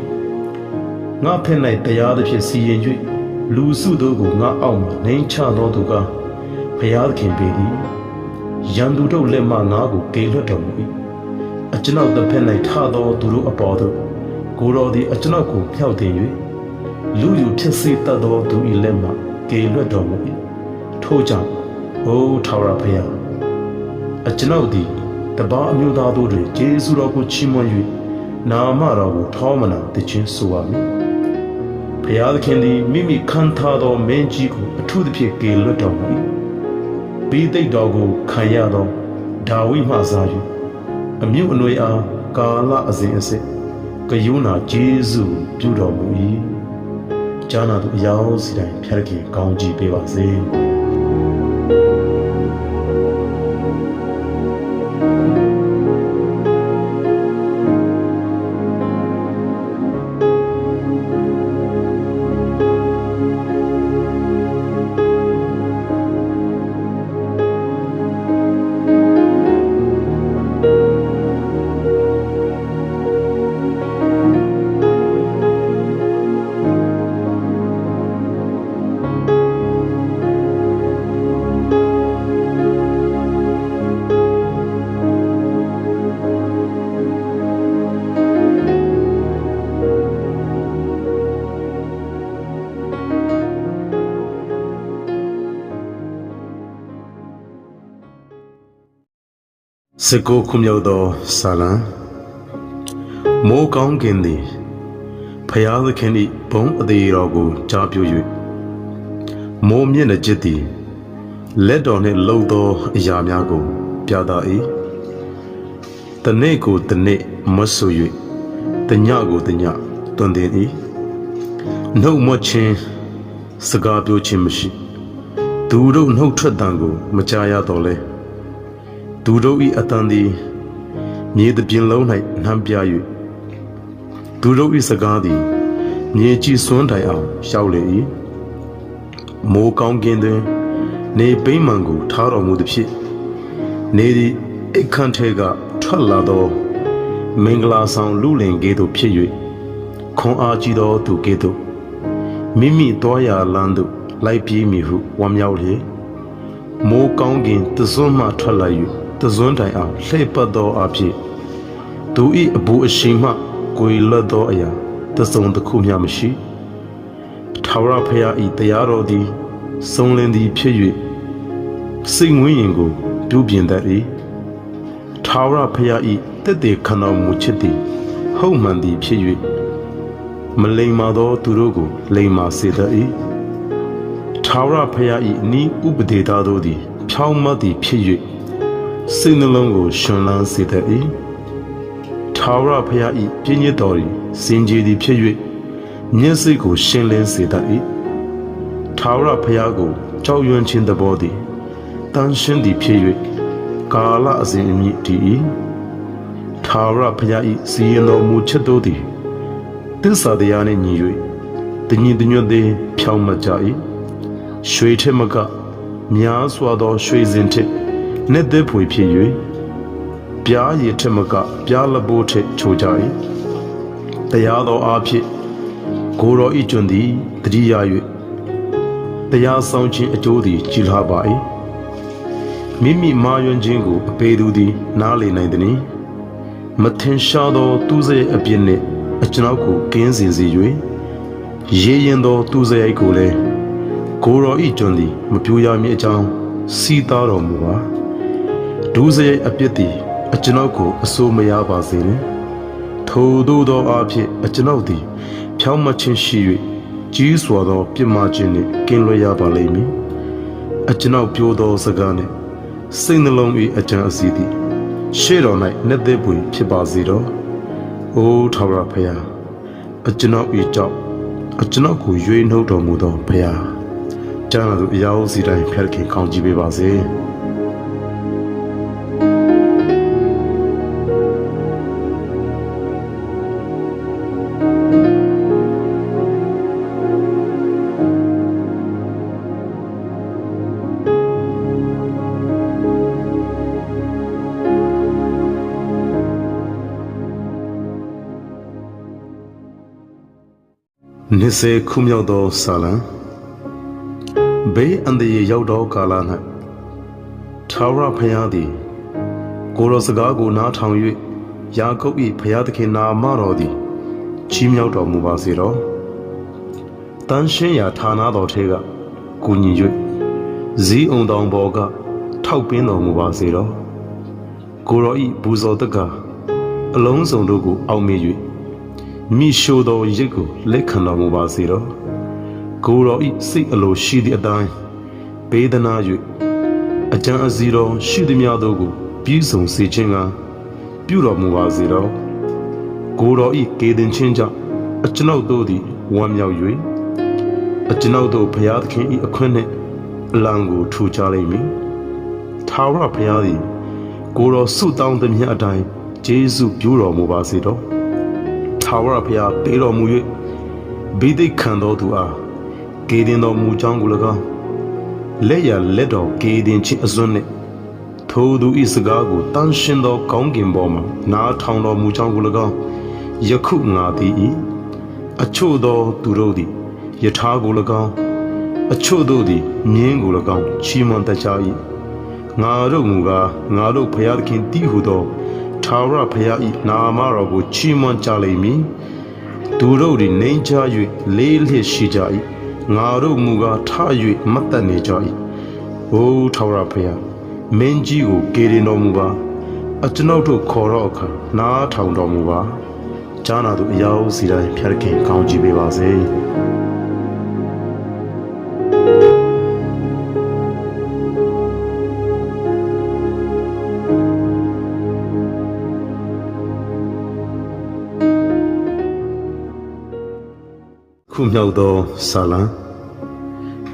ငါဖက်၌တရားသဖြင့်စီရင်၍လူစုတို့ကိုငါအောက်မှနှိမ်ချတော်သူကဘုရားသခင်ပေသည်ရန်သူတို့လက်မှငါကိုကေလွတ်တော်မူ၏အကျွန်ုပ်တစ်ဖက်၌ထသောသူတို့အပေါ်သို့ကိုယ်တော်သည်အကျွန်ုပ်ကိုဖျောက်တင်၍လူယူဖြစ်စေတတ်သောသူ၏လက်မှကေလွတ်တော်မူ၏ထို့ကြောင့်အိုထာဝရဘုရားအကျွန်ုပ်သည်တပါအမျိုးသားတို့တွင်ကျေးဇူးတော်ကိုချီးမွမ်း၍နာမတော်ကိုထောမနာတည်ခြင်းဆိုပါမည်ဘုရားသခင်သည်မိမိခံထားသောမင်းကြီးကိုအထူးသဖြင့်ကေလွတ်တော်မူ၏ပြီးသိက်တော်ကိုခံရသောဒါဝိမှစား၍အမျိုးအနွယ်အားကာလအစဉ်အဆက်ကယုဏကျေးဇူးပြုတော်မူ၏ဂျာနာတို့အယောစီတိုင်းဖျက်ခင်ကောင်းကြီးပေးပါစေစကောခုမြောက်သောဆာလံမိုးကောင်းကင်သည်ဖျားသခင်၏ဘုံအသေးတော်ကိုကြားပြု၍မိုးမျက်နှာကျစ်သည်လက်တော်နှင့်လှုပ်သောအရာများကိုပြသ၏တနေ့ကိုတနေ့မဆူ၍တညကိုတညတွင်တင်၏နှုတ်မချင်းစကားပြောခြင်းမရှိသူတို့နှုတ်ထွက်တံကိုမကြားရတော့လဲသူတို့၏အတန်သည်မြေတပြင်လုံး၌နှံပြ၍သူတို့၏စကားသည်မြေကြီးစွန်းတိုင်အောင်ရှောက်လေ၏မိုးကောင်းကင်တွင်နေပိမှန်ကိုထားတော်မူသည်ဖြစ်နေသည်အိတ်ခန့်ထဲကထွက်လာသောမင်္ဂလာဆောင်လူလင်ကဲ့သို့ဖြစ်၍ခွန်အားကြီးသောသူကဲ့သို့မိမိသွားရာလမ်းသို့လိုက်ပြေးမည်ဟုဝမ်းမြောက်လျက်မိုးကောင်းကင်တစွန်းမှထွက်လာ၍ တဇွန်းတိုင်အောင်လှည့်ပတ်သောအဖြစ်သူ၏အဘူအရှိန်မှကိုယ်လက်သောအရာတစုံတစ်ခုမျှမရှိထာဝရဘုရား၏တရားတော်သည်ဆုံးလင်းသည်ဖြစ်၍စိတ်ငွေးရင်ကိုပြုပြင်တတ်၏ထာဝရဘုရား၏တက်တဲ့ခန္ဓာမူချစ်သည်ဟုတ်မှန်သည်ဖြစ်၍မလိမ္မာသောသူတို့ကိုလိမ္မာစေတတ်၏ထာဝရဘုရား၏ဤဥပဒေသားတို့သည်ဖြောင်းမတ်သည်ဖြစ်၍စိတ်နှလုံးကိုရှင်လန်းစေတတ်၏ထာဝရဘုရား၏ပြည့်ညတ်တော်သည်စင်ကြယ်သည်ဖြစ်၍မျက်စိကိုရှင်းလင်းစေတတ်၏ထာဝရဘုရားကိုကြောက်ရွံ့ခြင်းသဘောသည်တန်ရှင်းသည်ဖြစ်၍ကာလအစဉ်အမြင့်တည်၏ထာဝရဘုရား၏စီရင်တော်မူချက်တို့သည်သစ္စာတရားနှင့်ညီ၍တညီတညွတ်သည်ဖြောင်းမကြ၏ရွှေထက်မကများစွာသောရွှေစင်ထက်နှင့်သက်ဖွေဖြစ်၍ပြားရည်ထက်မကပြားလဘိုးထက်ချိုကြ၏တရားတော်အားဖြင့်ကိုယ်တော်ဤကျွန်းသည်တတိယ၍တရားဆောင်ခြင်းအကျိုးသည်ကြီးလာပါ၏မိမိမာယွန်းခြင်းကိုအပေသူသည်နားလေနိုင်သည်မထင်ရှားသောသူစရိုက်အပြစ်နှင့်အကျွန်ုပ်ကိုကင်းစင်စေ၍ရေရင်သောသူစရိုက်ကိုလည်းကိုယ်တော်ဤကျွန်းသည်မပြိုရမည်အကြောင်းစီးသားတော်မူပါဒုစရိုက်အပြစ်သည်အကျွန်ုပ်ကိုအဆိုးမရပါစေနှင့်ထိုသို့သောအဖြစ်အကျွန်ုပ်သည်ဖြောင်းမခြင်းရှိ၍ကြီးစွာသောပြစ်မှားခြင်းနှင့်ကင်းလွတ်ရပါလိမ့်မည်အကျွန်ုပ်ပြောသောစကားနှင့်စိတ်နှလုံး၏အကြံအစီသည်ရှေ့တော်၌နှစ်သက်ပွေဖြစ်ပါစေတော့အိုထာဝရဘုရားအကျွန်ုပ်၏ကြောင့်အကျွန်ုပ်ကိုရွေးနှုတ်တော်မူသောဘုရားကြားနာသူအရာစီတိုင်းဖျက်ခင်ကောင်းကြီးပေးပါစေနှစ်ဆယ်ခုမြောက်သောဆာလံဘေးအန္တရာယ်ရောက်သောကာလ၌ထာဝရဘုရားသည်ကိုယ်တော်စကားကိုနားထောင်၍ယာကုပ်၏ဘုရားသခင်နာမတော်သည်ချီးမြှောက်တော်မူပါစေတော့တန်ရှင်းရာဌာနတော်ထဲကကူညီ၍ဇီးအောင်တောင်ပေါ်ကထောက်ပင်းတော်မူပါစေတော့ကိုယ်တော်၏ဘူဇော်တကအလုံးစုံတို့ကိုအောက်မေ့၍မိရှို့သောရစ်ကိုလက်ခံတော်မူပါစေတော့ကိုယ်တော်ဤစိတ်အလိုရှိသည့်အတိုင်းပေးသနာ၍အကြံအစီတော်ရှိသည်များတို့ကိုပြည့်စုံစေခြင်းကပြုတော်မူပါစေတော့ကိုယ်တော်ဤကေတင်ချင်းကြောင့်အကျွန်ုပ်တို့သည်ဝမ်းမြောက်၍အကျွန်ုပ်တို့ဘုရားသခင်ဤအခွင့်နှင့်အလံကိုထူချလိမ့်မည်ထာဝရဘုရားသည်ကိုယ်တော်ဆုတောင်းသည်များအတိုင်းယေရှုပြုတော်မူပါစေတော့ထာဝရဘုရားပေးတော်မူ၍ဘိသိက်ခံတော်သူအားကေတင်တော်မူကြောင်းကို၎င်းလက်ရလက်တော်ကေတင်ခြင်းအစွန်းနှင့်ထိုသူ၏စကားကိုတန်ရှင်းသောကောင်းကင်ပေါ်မှနားထောင်တော်မူကြောင်းကို၎င်းယခုငါသည်အချို့သောသူတို့သည်ယထာကို၎င်းအချို့တို့သည်မြင်းကို၎င်းချီးမွမ်းတတ်ကြ၏ငါတို့မူကားငါတို့ဘုရားသခင်တည်ဟုသောထာဝရဘုရား၏နာမတော်ကိုချီးမွမ်းကြလိမ့်မည်သူတို့သည်နှိမ်ချ၍လေးလျက်ရှိကြ၏ငါတို့မူကားထ၍မတ်သက်နေကြ၏အိုထာဝရဘုရားမင်းကြီးကိုကေရင်တော်မူပါအကျွန်ုပ်တို့ခေါ်တော့အခါနားထောင်တော်မူပါကြားနာသူအရာစီတိုင်းဖျက်ခင်ကောင်းကြီးပေးပါစေခုမြောက်သောဆာလံ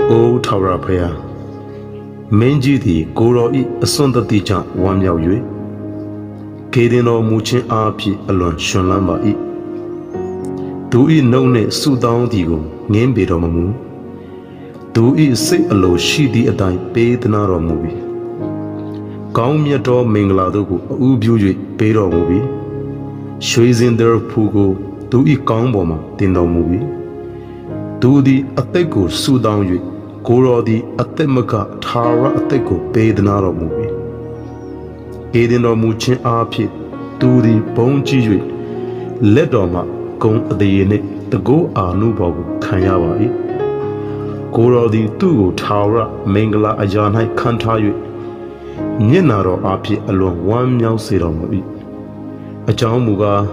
အိုထာဝရဘုရားမင်းကြီးသည်ကိုယ်တော်၏အစွန်းတတိကြောင့်ဝမ်းမြောက်၍ကေတင်တော်မူခြင်းအားဖြင့်အလွန်ရှင်လန်းပါ၏သူ၏နှုတ်နှင့်ဆုတောင်းသည်ကိုငင်းပေတော်မမူသူ၏စိတ်အလိုရှိသည့်အတိုင်းပေးသနာတော်မူပြီကောင်းမြတ်သောမင်္ဂလာတို့ကိုအဥပြု၍ပေးတော်မူပြီရွှေစင်တော်ဖူကိုသူ၏ကောင်းပေါ်မှတင်တော်မူပြီသူသည်အသက်ကိုဆုတောင်း၍ကိုယ်တော်သည်အသက်မကထာဝရအသက်ကိုပေးသနာတော်မူပြီ ကေတင်တော်မူခြင်းအားဖြင့်သူသည်ဘုံကြည့်၍လက်တော်မှဂုံအသေးနှင့်တကုအာနုဘော်ကိုခံရပါ၏ကိုတော်သည်သူ့ကိုထာဝရမင်္ဂလာအရာ၌ခံထား၍မျက်နာတော်အားဖြင့်အလွန်ဝမ်းမြောက်စေတော်မူ၏အကြောင်းမူကား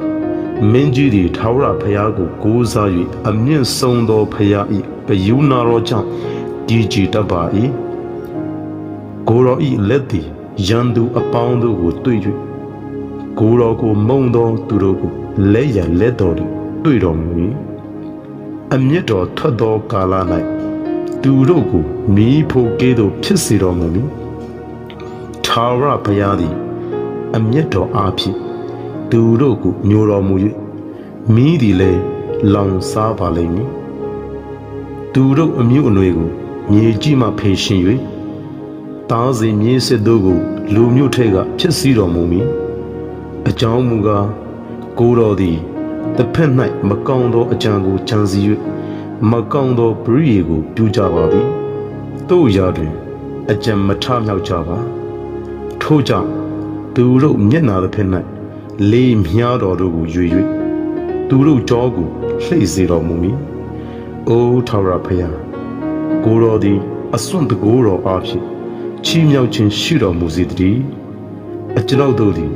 မင်းကြီးသည်ထာဝရဘုရားကိုကိုးစား၍အမြင့်ဆုံးသောဘုရား၏ဂရုဏာတော်ကြောင့်တည်ကြည်တတ်ပါ၏ကိုတော်၏လက်သည်ရန်သူအပေါင်းတို့ကိုတွေ့၍ကိုတော်ကိုမုံသောသူတို့ကိုလက်ရလက်တော်သည်တွေ့တော်မူ၏အမျက်တော်ထွက်သောကာလ၌သူတို့ကိုမီးဖိုကဲ့သို့ဖြစ်စေတော်မူမည်ထာဝရဘုရားသည်အမျက်တော်အားဖြင့်သူတို့ကိုညှိုတော်မူ၍မီးသည်လည်းလောင်စားပါလိမ့်မည်သူတို့အမျိုးအနွယ်ကိုမြေကြီးမှဖေရှင်း၍တားစီမြေစစ်တို့ကိုလူမျိုးထဲကဖြစ်စည်းတော်မူမည်အကြောင်းမူကားကိုတော်သည်တစ်ဖက်၌မကောင်းသောအကြံကိုကြံစည်၍မကောင်းသောပရိယေကိုပြုကြပါသည်တို့ရာတွင်အကြံမထမြောက်ကြပါထို့ကြောင့်သူတို့မျက်နာတစ်ဖက်၌လေးမြားတော်တို့ကိုရွေ၍သူတို့ကြောကိုလှိမ့်စေတော်မူမည်အိုထာဝရဘုရားကိုတော်သည်အစွန့်တကိုးတော်အားဖြင့်ချီးမြှောက်ခြင်းရှိတော်မူစေတည်းအကျွန်ုပ်တို့သည်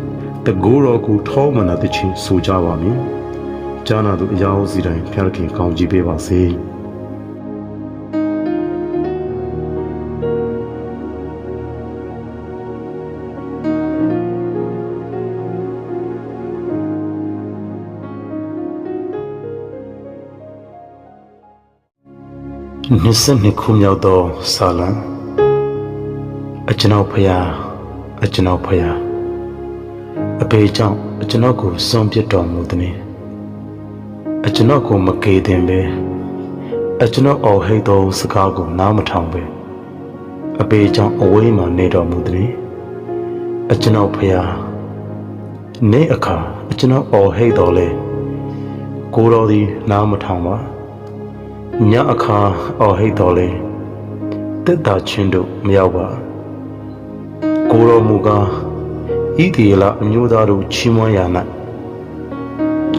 တကိုးတော်ကိုထောမနာသဖြင့်ဆိုကြပါမည်။ကြားနာသူအရာဝစီတိုင်းဖျားခင်ကောင်းကြီးပေးပါစေ။22ခုမြောက်သောစာလံအကျွန်ုပ်ဖျားအကျွန်ုပ်ဖျားအဘေကြောင့်အကျွန်ုပ်ကိုစွန့်ပစ်တော်မူသည်။အကျွန်ုပ်ကိုမကေတင်ပဲအကျွန်ုပ်အော်ဟိတ်သောစကားကိုနားမထောင်ပဲအဘေကြောင့်အဝေးမှနေတော်မူသည်။အကျွန်ုပ်ဖျားနေအခါအကျွန်ုပ်အော်ဟိတ်တော်လဲကိုတော်သည်နားမထောင်ပါညအခါအော်ဟိတ်တော်လဲတက်တာချင်းတို့မရောက်ပါကိုတော်မူကားဤဒီလာအမျိုးသားတို့ချီးမွမ်းရ၌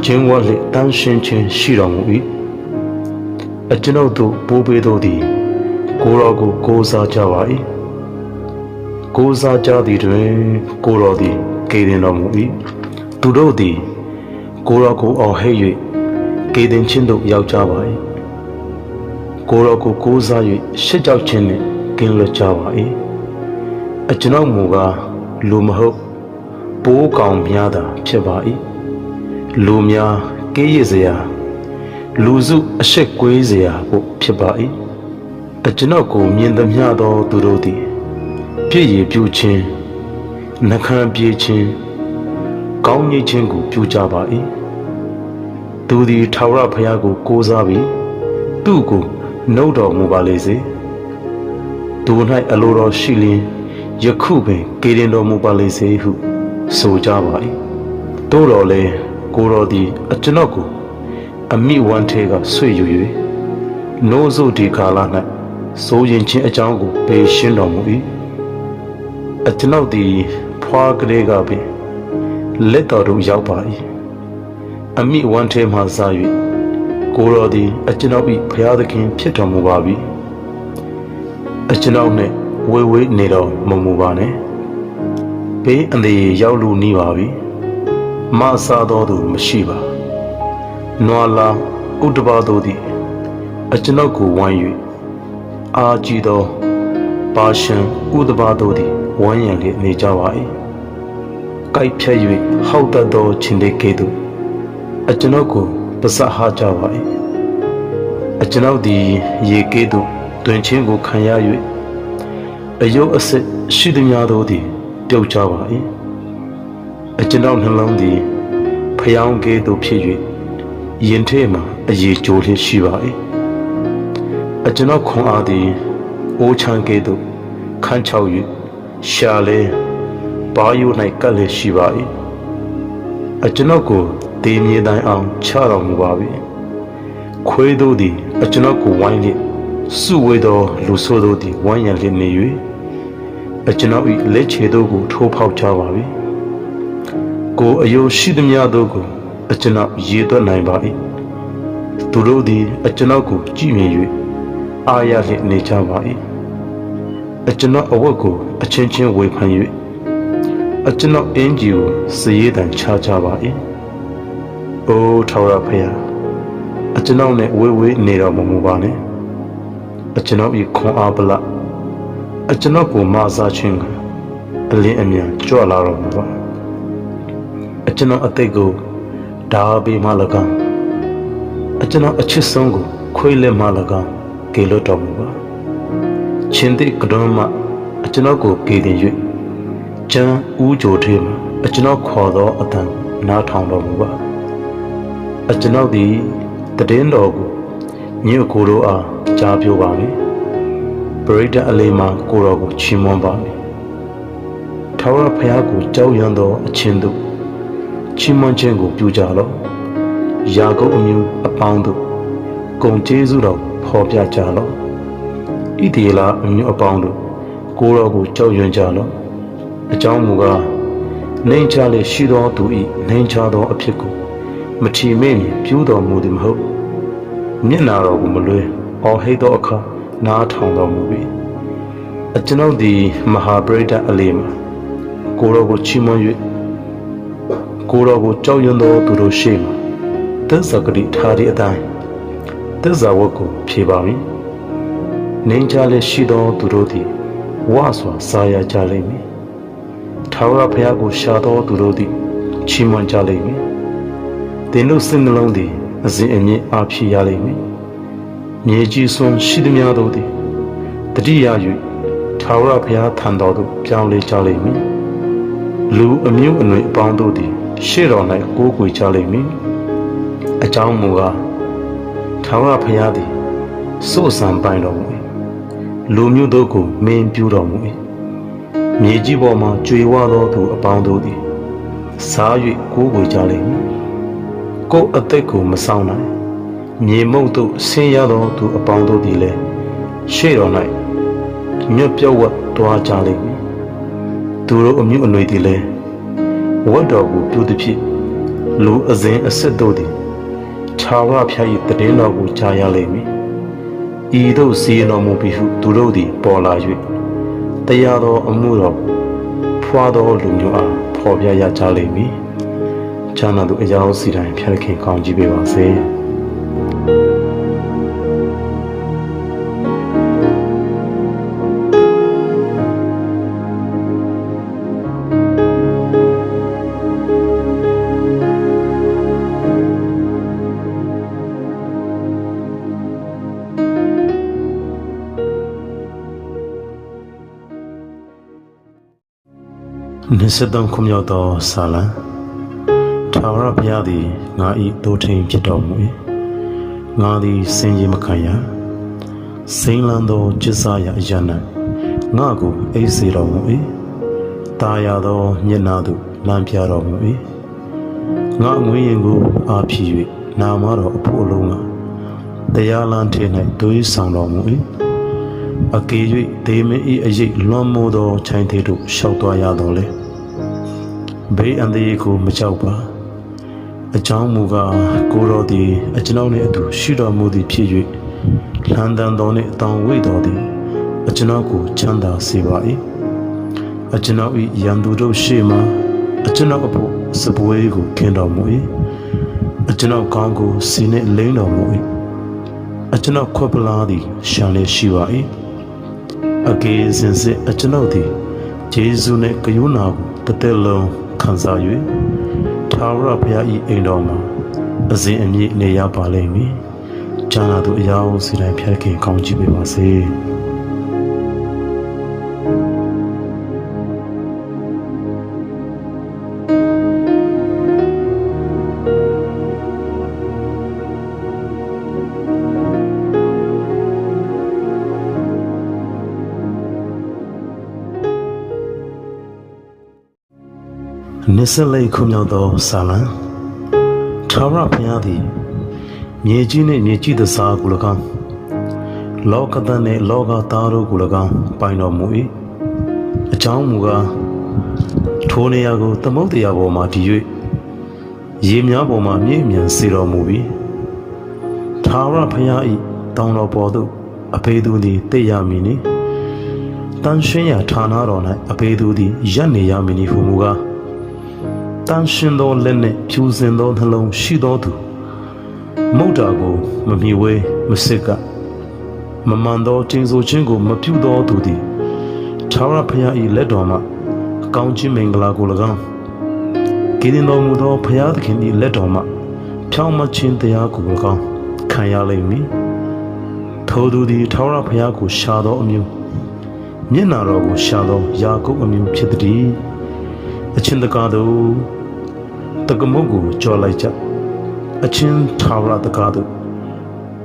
ကျင်းဝတ်လက်တန်းရှင်းခြင်းရှိတော်မူ၏အကျွန်ုပ်တို့ပိုးပေးတို့သည်ကိုတော်ကိုကိုးစားကြပါ၏ကိုးစားကြသည်တွင်ကိုတော်သည်ကေတင်တော်မူ၏သူတို့သည်ကိုတော်ကိုအော်ဟစ်၍ကေတင်ချင်းတို့ရောက်ကြပါ၏ကိုတော်ကိုကိုးစား၍ရှစ်ကြောက်ခြင်းနှင့်ကင်းလွတ်ကြပါ၏အကျွန်ုပ်မူကားလူမဟုတ်ပိုးကောင်များသာဖြစ်ပါ၏လူများကေးရစရာလူစုအရှက်ကွေးစရာဖို့ဖြစ်ပါ၏အကျွန်ုပ်ကိုမြင်သမျှသောသူတို့သည်ပြည့်ရည်ပြုခြင်းနှခမ်းပြေးခြင်းကောင်းကြီးခြင်းကိုပြုကြပါ၏သူသည်ထာဝရဘုရားကိုကိုးစားပြီးသူ့ကိုနှုတ်တော်မူပါလေစေသူ၌အလိုတော်ရှိလျင်ယခုပင်ကေတင်တော်မူပါလေစေဟုဆိုကြပါ၏သို့တော်လည်းကိုတော်သည်အကျွန်ုပ်ကိုအမိဝမ်းထဲကဆွေယူ၍နိုးစုဒီကာလ၌စိုးရင်ချင်းအကြောင်းကိုပေးရှင်းတော်မူ၏အကျွန်ုပ်သည်ဖွာကလေးကပင်လက်တော်တို့ရောက်ပါ၏အမိဝမ်းထဲမှစား၍ကိုတော်သည်အကျွန်ုပ်၏ဘုရားသခင်ဖြစ်တော်မူပါပြီအကျွန်ုပ်နှင့်ဝေဝေးနေတော်မူပါနဲ့ဘေးအန္တရာယ်ရောက်လူနီးပါပြီမဆာတော်သူမရှိပါနွာလာဥဒ္ဓဘာတို့သည်အကျွန်ုပ်ကိုဝိုင်း၍အာကြည်သောပါရှံဥဒ္ဓဘာတို့သည်ဝမ်းရံလျက်နေကြပါ၏ကိုက်ဖြတ်၍ဟောက်တတ်သောခြင်းတွေကဲ့သို့အကျွန်ုပ်ကိုပစဟကြပါ၏အကျွန်ုပ်သည်ရေကဲ့သို့တွင်ချင်းကိုခံရ၍အယုတ်အစစ်ရှိသည်များတို့သည်ပြုတ်ကြပါ၏အကျွန်ုပ်နှလုံးသည်ဖျောင်းကဲ့သို့ဖြစ်၍ရင်ထဲမှအရေကြိုလျက်ရှိပါ၏အကျွန်ုပ်ခွန်အားသည်အိုးချမ်းကဲ့သို့ခန်းချောက်၍ရှာလဲဘာယို၌ကပ်လျက်ရှိပါ၏အကျွန်ုပ်ကိုတေးမြေတိုင်းအောင်ချတော်မူပါပြီခွေးတို့သည်အကျွန်ုပ်ကိုဝိုင်းလျက်စုဝေးသောလူဆိုးတို့သည်ဝိုင်းရန်လျက်နေ၍အကျွန်ုပ်၏လက်ခြေတို့ကိုထိုးဖောက်ကြပါပြီ ကိုအယုရှိသမျှတို့ကိုအကျွန်ုပ်ရည်သွက်နိုင်ပါ၏သူတို့သည်အကျွန်ုပ်ကိုကြည်မြင်၍အာရလျက်နေကြပါ၏အကျွန်ုပ်အဝတ်ကိုအချင်းချင်းဝေဖန်၍အကျွန်ုပ်အင်ကြီးကိုစည်ရည်တန်ချကြပါ၏အိုးထာဝရဘုရားအကျွန်ုပ်နဲ့ဝေးဝေးနေတော်မူပါနဲ့အကျွန်ုပ်၏ခွန်အားပလအကျွန်ုပ်ကိုမဆာခြင်းကအလင်းအမြန်ကြွလာတော်မူပါအကျွန်ုပ်အသိကိုဓာဘေးမှ၎င်းအကျွန်ုပ်အချစ်ဆုံးကိုခွေးလက်မှ၎င်းကေလွတ်တော်မူပါချင်းတိကတော်မှအကျွန်ုပ်ကိုကေတင်၍ကျမ်းဥကြိုထဲမှအကျွန်ုပ်ခေါ်သောအတန်နားထောင်တော်မူပါအကျွန်ုပ်သည်တည်င်းတော်ကိုညွတ်ကိုယ်တို့အားကြားပြောပါမည်ပရိသတ်အလေးမှကိုယ်တော်ကိုချီးမွမ်းပါမည်ထာဝရဘုရားကိုကြောက်ရွံ့သောအချင်းတို့ချီးမွမ်းခြင်းကိုပြုကြလော့ယာကုပ်အမျိုးအပေါင်းတို့ဂုဏ်ကျေးဇူးတော်ဖော်ပြကြလော့ဣသရေလအမျိုးအပေါင်းတို့ကိုယ်တော်ကိုကြောက်ရွံ့ကြလော့အကြောင်းမူကားနှိမ်ချလေရှိသောသူ၏နှိမ်ချသောအဖြစ်ကိုမထီမဲ့မြင်ပြုတော်မူသည်မဟုတ်မျက်နာတော်ကိုမလွဲအော်ဟိတ်သောအခါနားထောင်တော်မူပြီအကျွန်ုပ်သည်မဟာပရိသတ်အလေးမှာကိုယ်တော်ကိုချီးမွမ်း၍ကိုယ်တော်ကိုကြောက်ရွံ့သောသူတို့ရှေ့မှာသစ္စာဂတိထားသည့်အတိုင်းသစ္စာဝတ်ကိုဖြေပါမည်နှိမ်ချလေရှိသောသူတို့သည်ဝါစွာစားရကြလိမ့်မည်ထာဝရဘုရားကိုရှာသောသူတို့သည်ချီးမွမ်းကြလိမ့်မည်သင်တို့စိတ်နှလုံးသည်အစဉ်အမြဲအားဖြည့်ရလိမ့်မည်မြေကြီးစွန်းရှိသမျှတို့သည်တတိယ၍ထာဝရဘုရားထံတော်သို့ပြောင်းလဲကြလိမ့်မည်လူအမျိုးအနွယ်အပေါင်းတို့သည်ရှေ့တော်၌ကိုးကွယ်ကြလိမ့်မည်အကြောင်းမူကားထာဝရဘုရားသည်စိုးစံပိုင်တော်မူ၏လူမျိုးတို့ကိုမင်းပြူတော်မူ၏မြေကြီးပေါ်မှကြွေဝသောသူအပေါင်းတို့သည်စား၍ကိုးကွယ်ကြလိမ့်မည်ကိုယ်အသက်ကိုမဆောင်နိုင်မြေမုတ်တို့ဆင်းရသောသူအပေါင်းတို့သည်လည်းရှေ့တော်၌မြတ်ပြောက်ဝတ်သွားကြလိမ့်မည်သူတို့အမျိုးအနွယ်သည်လည်းဝတ်တော်ကိုပြုသည်ဖြစ်လူအစဉ်အဆက်တို့သည်ထာဝရဘုရား၏တည်င်းတော်ကိုကြားရလိမ့်မည်ဤသို့စီရင်တော်မူပြီးဟုသူတို့သည်ပေါ်လာ၍တရားတော်အမှုတော်ဖွာသောလူမျိုးအားဖော်ပြရကြလိမ့်မည်ချမ်းသာသူအရာစီတိုင်းဖျက်ခင်ကောင်းကြီးပေးပါစေ23ခုမြောက်သောစာလံထာဝရဘုရားသည်ငါ၏တိုးထိန်ဖြစ်တော်မူ၏ငါသည်စင်ကြီးမခံရစိမ့်လန်းသောကျစ္စာရအရ၌ငါကိုအိပ်စေတော်မူ၏တာယာသောမျက်နာသို့လမ်းပြတော်မူ၏ငါငွေရင်ကိုအားဖြည့်၍နာမတော်အဖို့အလုံးကတရားလမ်းထဲ၌သွေးဆောင်တော်မူ၏အကေ၍ဒေမင်း၏အရေးလွန်မိုးသောခြိုင်သေးတို့ရှောက်သွားရတော်လေဘေးအန္တရာယ်ကိုမကြောက်ပါအကြောင်းမူကားကိုယ်တော်သည်အကျွန်ုပ်နှင့်အတူရှိတော်မူသည်ဖြစ်၍လမ်းတန်တော်နှင့်တောင်ဝိတော်သည်အကျွန်ုပ်ကိုချမ်းသာစေပါ၏အကျွန်ုပ်၏ရန်သူတို့ရှေ့မှအကျွန်ုပ်အဖို့စပွဲကိုခင်းတော်မူ၏အကျွန်ုပ်ကောင်းကိုစီနှင့်လိမ့်တော်မူ၏အကျွန်ုပ်ခွက်ပလားသည်ရှံလေးရှိပါ၏အကေစင်စစ်အကျွန်ုပ်သည်ဂျေဇုနှင့်ကရုဏာကိုတစ်သက်လုံးခံစား၍ထာဝရဘုရား၏အိမ်တော်မှာအစဉ်အမြဲနေရပါလိမ့်မည်။ကျမ်းစာသူအရာကိုစီတိုင်းဖျက်ခင်ကောင်းချီးပေးပါစေ။နစ်စလိခုမြောက်သောစာလံထာဝရဘုရားသည်မြေကြီးနှင့်မြေကြီးသစားကို၎င်းလောကသနှင့်လောကသားတို့ကို၎င်းပိုင်တော်မူ၏အကြောင်းမူကား ထိုနေရာကိုသမုတ်တရားပေါ်မှာတည်၍ရေများပေါ်မှာမြင့်မြတ်စေတော်မူပြီးထာဝရဘုရား၏တောင်တော်ပေါ်သို့အဘေသူသည်တိတ်ရမည်နိတန်ရှင်းရာဌာနတော်၌အဘေသူသည်ရပ်နေရမည်နိဟုမူကားတန်ရှင်းသောလက်နှင့်ဖြူစင်သောနှလုံးရှိသောသူမုတ်တာကိုမမြှဝဲမစစ်ကမမှန်သောကျင့်ဆိုခြင်းကိုမပြုသောသူသည်ထာဝရဘုရား၏လက်တော်မှအကောင်းခြင်းမင်္ဂလာကို၎င်းကယ်တင်တော်မူသောဘုရားသခင်၏လက်တော်မှဖြောင့်မတ်ခြင်းတရားကို၎င်းခံရလိမ့်မည်ထိုသူသည်ထာဝရဘုရားကိုရှာသောအမျိုးမျက်နာတော်ကိုရှာသောယာကုပ်အမျိုးဖြစ်သည်အချင်းတကားတို့တကမုတ်ကိုကြော်လိုက်ကြအချင်းထာဝရတကားတို့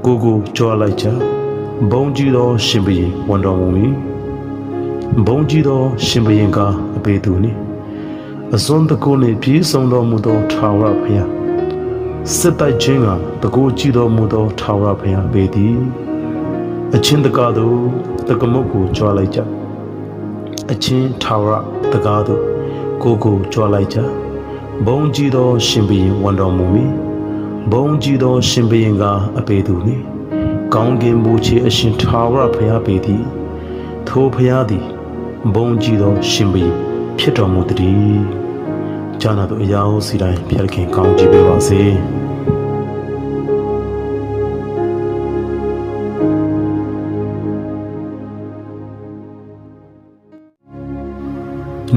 ကိုကြော်လိုက်ကြဘုံကြီးသောရှင်ဘုရင်ဝန်တော်မူမည်ဘုံကြီးသောရှင်ဘုရင်ကအပေသူနိအစွန်းတကုနှင့်ပြေးဆုံးတော်မူသောထာဝရဘုရားစစ်တိုက်ခြင်းကတကုကြည်တော်မူသောထာဝရဘုရားပေသည်အချင်းတကားတို့တကမုတ်ကိုကြွားလိုက်ကြအချင်းထာဝရတကားတို့ကိုကြွားလိုက်ကြဘုံကြီးသောရှင်ဘုရင်ဝန်တော်မူမည်ဘုံကြီးသောရှင်ဘုရင်ကအပေသူနိကောင်းကင်ဘုရားအရှင်ထာဝရဘုရားပေသည်ထိုဘုရားသည်ဘုံကြီးသောရှင်ဘုရင်ဖြစ်တော်မူသည်။ကျွန်တော်တို့အရာဟောစီတိုင်းဖျက်ခင်ကောင်းချီးပေးပါစေ။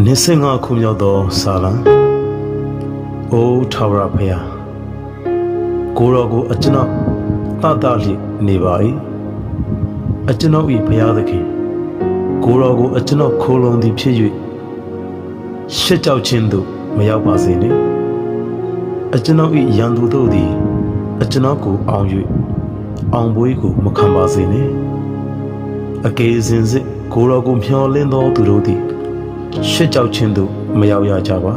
နှစ်ဆငါခုမြောက်သောစာလံအိုထာဝရဘုရားကိုရောကိုအကျွန်ုပ်တတ်လျက်နေပါ၏အကျွန်ုပ်၏ဘုရားသခင်ကိုရောကိုအကျွန်ုပ်ခိုးလုံသည်ဖြစ်၍ရှက်ကြောက်ခြင်းသို့မရောက်ပါစေနှင့်အကျွန်ုပ်၏ရန်သူတို့သည်အကျွန်ုပ်ကိုအောင်၍အောင်ပွဲကိုမခံပါစေနှင့်အကယ်စင်စစ်ကိုရောကိုမျှော်လင့်သောသူတို့သည်ရှက်ကြောက်ခြင်းသို့မရောက်ရကြပါ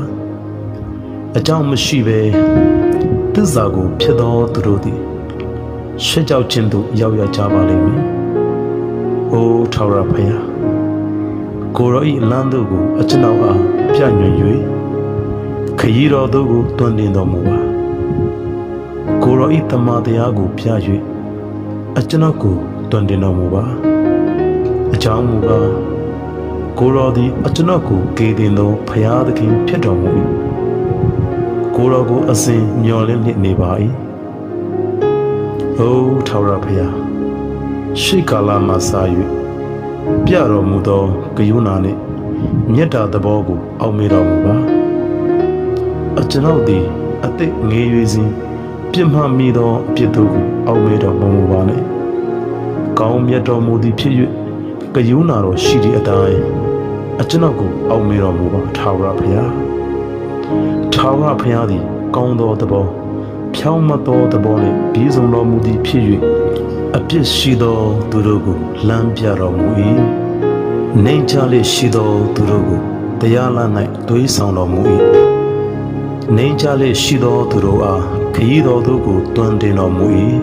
အကြောင်းမရှိဘဲသစ္စာကိုဖျက်သောသူတို့သည်ရှက်ကြောက်ခြင်းသို့ရောက်ရကြပါလိမ့်မည်။အိုထာဝရဘုရားကိုရော၏လမ်းတို့ကိုအကျွန်ုပ်အားပြညွှန်၍ခရီးတော်တို့ကိုတွင်တင်တော်မူပါကိုရော၏တမန်တရားကိုပြ၍အကျွန်ုပ်ကိုတွင်တင်တော်မူပါအကြောင်းမူကားကိုရောသည်အကျွန်ုပ်ကိုကယ်တင်သောဘုရားသခင်ဖြစ်တော်မူ၏ကိုရောကိုအစဉ်မျှော်လင့်နေပါ၏အိုထာဝရဘုရားရှိကာလမှစ၍ပြတော်မူသောဂရုဏာနှင့်မေတ္တာသဘောကိုအောက်မေ့တော်မူပါအကျွန်ုပ်သည်အသက်ငယ်ရွယ်စဉ်ပြစ်မှားမိသောအပြစ်တို့ကိုအောက်မေ့တော်မူပါနှင့်ကောင်းမြတ်တော်မူသည်ဖြစ်၍ဂရုဏာတော်ရှိသည့်အတိုင်းအကျွန်ုပ်ကိုအောက်မေ့တော်မူပါထာဝရဘုရားထာဝရဘုရားသည်ကောင်းသောသဘောဖြောင့်မတ်သောသဘောနှင့်ပြည့်စုံတော်မူသည်ဖြစ်၍အပြစ်ရှိသောသူတို့ကိုလမ်းပြတော်မူ၏နှိမ်ချလေရှိသောသူတို့ကိုတရားလမ်း၌သွေးဆောင်တော်မူ၏နှိမ်ချလေရှိသောသူတို့အားခရီးတော်တို့ကိုတွင်တင်တော်မူ၏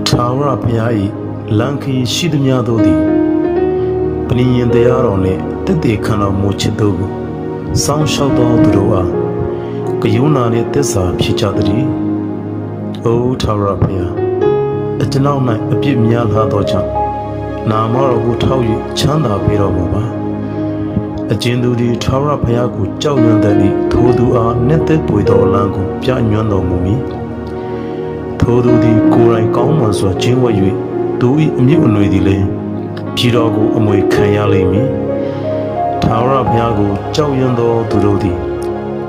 ထာဝရဘုရား၏လမ်းခရီးရှိသည်များတို့သည်ပဏိယင်တရားတော်နှင့်တည်တည်ခံတော်မူချစ်တို့ကိုစောင့်ရှောက်သောသူတို့အားဂရုဏာနှင့်သစ္စာဖြစ်ကြသည်။အိုထာဝရဘုရားအကျွန်ုပ်၌အပြစ်များလာသောကြောင့်နာမတော်ကိုထောက်၍ချမ်းသာပေးတော်မူပါအကျဉ်သူသည်ထာဝရဘုရားကိုကြောက်ရွံ့သည့်ထိုသူအားနှစ်သက်ပွေသောလမ်းကိုပြညွှန်းတော်မူမည်ထိုသူသည်ကိုယ်တိုင်ကောင်းမွန်စွာကျင့်ဝတ်၍သူ၏အမြင့်အနွယ်သည်လည်းပြည်တော်ကိုအမွေခံရလိမ့်မည်ထာဝရဘုရားကိုကြောက်ရွံ့သောသူတို့သည်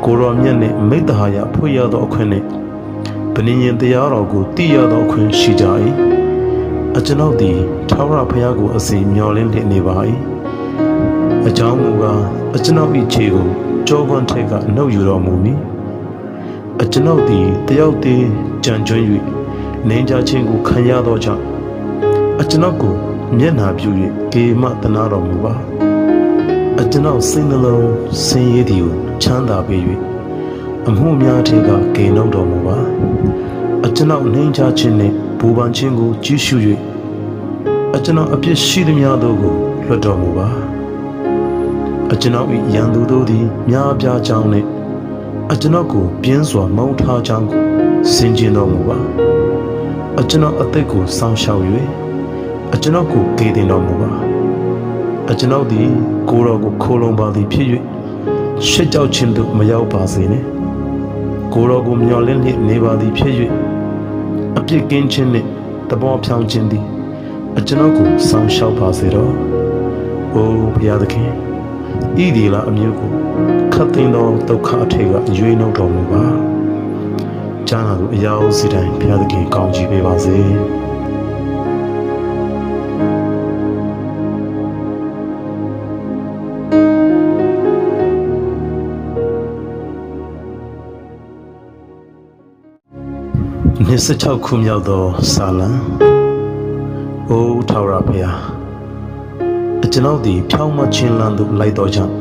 ကိုယ်တော်မြတ်နှင့်မိတ္တဟာယဖွင့်ရသောအခွင့်နှင့်ဗနိယင်တရားတော်ကိုတည်ရသောအခွင့်ရှိကြ၏အကျွန်ုပ်သည်ထာဝရဘုရားကိုအစဉ်မျှော်လင့်လျက်နေပါ၏အကြောင်းမူကားအကျွန်ုပ်၏ခြေကိုကြောကွန်းထက်ကနှုတ်ယူတော်မူမည်အကျွန်ုပ်သည်တယောက်တည်းကြံကျွန်း၍နေကြခြင်းကိုခံရသောကြောင့်အကျွန်ုပ်ကိုမျက်နှာပြု၍ကေမတနာတော်မူပါအကျွန်ုပ်စိတ်နှလုံးဆင်းရဲသည်ကိုချမ်းသာပေး၍အမှုများထက်ကကေနှုတ်တော်မူပါအကျွန်ုပ်နှိမ်ချခြင်းနှင့်ဘူပန်ခြင်းကိုကြည့်ရှု၍အကျွန်ုပ်အပြစ်ရှိသည်များတို့ကိုလွတ်တော်မူပါ အကျွန်ုပ်၏ရန်သူတို့သည်များပြားကြောင်းနှင့်အကျွန်ုပ်ကိုပြင်းစွာမုန်းထားကြောင်းကိုဆင်ခြင်တော်မူပါအကျွန်ုပ်အသက်ကိုစောင့်ရှောက်၍အကျွန်ုပ်ကိုကယ်တင်တော်မူပါအကျွန်ုပ်သည်ကိုယ်တော်ကိုခိုလုံပါသည်ဖြစ်၍ရှစ်ကြောက်ခြင်းသို့မရောက်ပါစေနှင့်ကိုယ်တော်ကိုမျှော်လင့်လျက်နေပါသည်ဖြစ်၍အပြစ်ကင်းခြင်းနှင့်သဘောဖြောင်းခြင်းသည်အကျွန်ုပ်ကိုစောင့်ရှောက်ပါစေတော့အိုးဘုရားသခင်ဤဒီလာအမျိုးကိုခတ်သိမ်းသောဒုက္ခအထေကရွေးနှုတ်တော်မူပါကြားနာသူအရာစီတိုင်းဘုရားသခင်ကောင်းချီးပေးပါစေ26ခုမြောက်သောစာလံအိုးထာဝရဘုရားအကျွန်ုပ်သည်ဖြောင့်မတ်ခြင်းလမ်းသို့လိုက်သောကြောင့်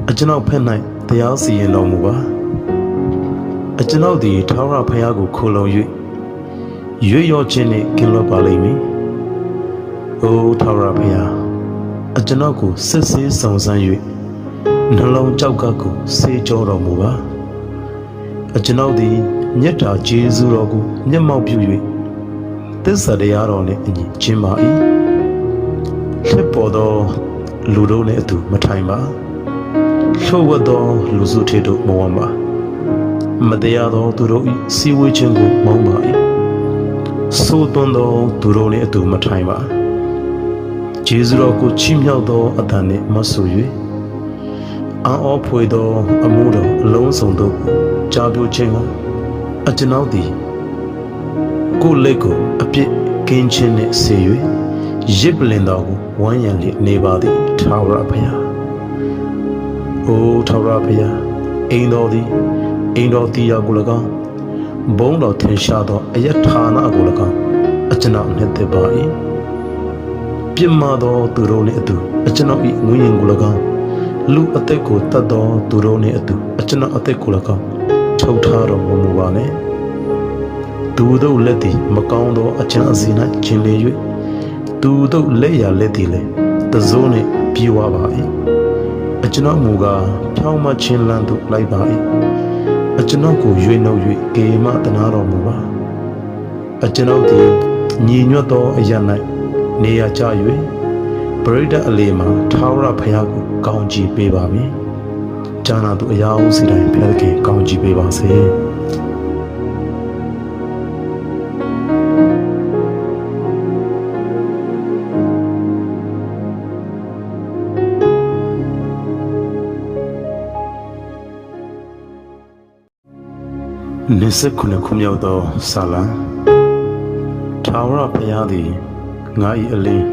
အကျွန်ုပ်ဖက်၌တရားစီရင်တော်မူပါအကျွန်ုပ်သည်ထာဝရဘုရားကိုခိုလုံ၍ရွေ့လျော့ခြင်းနှင့်ကင်းလွတ်ပါလိမ့်မည်အိုးထာဝရဘုရားအကျွန်ုပ်ကိုစစ်ဆေးစုံစမ်း၍နှလုံးကြောက်ကပ်ကိုဆေးကြောတော်မူပါအကျွန်ုပ်သည်မြတ်တာကျေးဇူးတော်ကိုမျက်မှောက်ပြု၍သစ္စာတရားတော်နှင့်အညီကျင့်ပါ၏လှစ်ပေါ်သောလူတို့နှင့်အတူမထိုင်ပါလှုပ်ဝက်သောလူစုထေတို့မဝမ်းပါမတရားသောသူတို့၏စီဝေးခြင်းကိုမုန်းပါ၏ဆိုးသွန်းသောသူတို့နှင့်အတူမထိုင်ပါကျေးဇူးတော်ကိုချီးမြှောက်သောအသံနှင့်မဆူ၍အောဖွေသောအမှုတော်အလုံးစုံတို့ကြားပြောခြင်းကအကျွန်ုပ်သည်ကိုယ်လက်ကိုအပြစ်ကင်းခြင်းနှင့်ဆေ၍ရစ်ပလင်တော်ကိုဝမ်းရံလျက်နေပါသည်ထာဝရဘုရားအိုထာဝရဘုရားအိမ်တော်သည်အိမ်တော်တရားကို၎င်းဘုန်းတော်ထင်ရှားသောအယထာနာကို၎င်းအကျွန်ုပ်နှင့်တည်ပါ၏ပြစ်မှားသောသူတို့နှင့်အတူအကျွန်ုပ်၏ငွေရင်ကို၎င်းလူအသက်ကိုတတ်သောသူတို့နှင့်အတူအကျွန်ုပ်အသက်ကို၎င်းထုတ်ထားတော်မူပါနဲ့သူတို့လက်သည်မကောင်းသောအချမ်းအစီ၌ကျင်လေ၍သူတို့လက်ရလက်သည်လည်းတစိုးနှင့်ပြေဝပါ၏အကျွန်ုပ်မူကားဖြောင်းမခြင်းလန်းသို့လိုက်ပါ၏အကျွန်ုပ်ကိုရွေးနှုတ်၍ကေမတနာတော်မူပါအကျွန်ုပ်သည်ညီညွတ်သောအရာ၌နေရာကျ၍ပရိဒတ်အလေမှာထာဝရဘုရားကိုကောင်းချီးပေးပါမည်။ကြားနာသူအရာအုပ်စီတိုင်းဘုရားသခင်ကောင်းချီးပေးပါစေ။29ခုမြောက်သောစာလံထာဝရဘုရားသည်ငါ၏အလင်း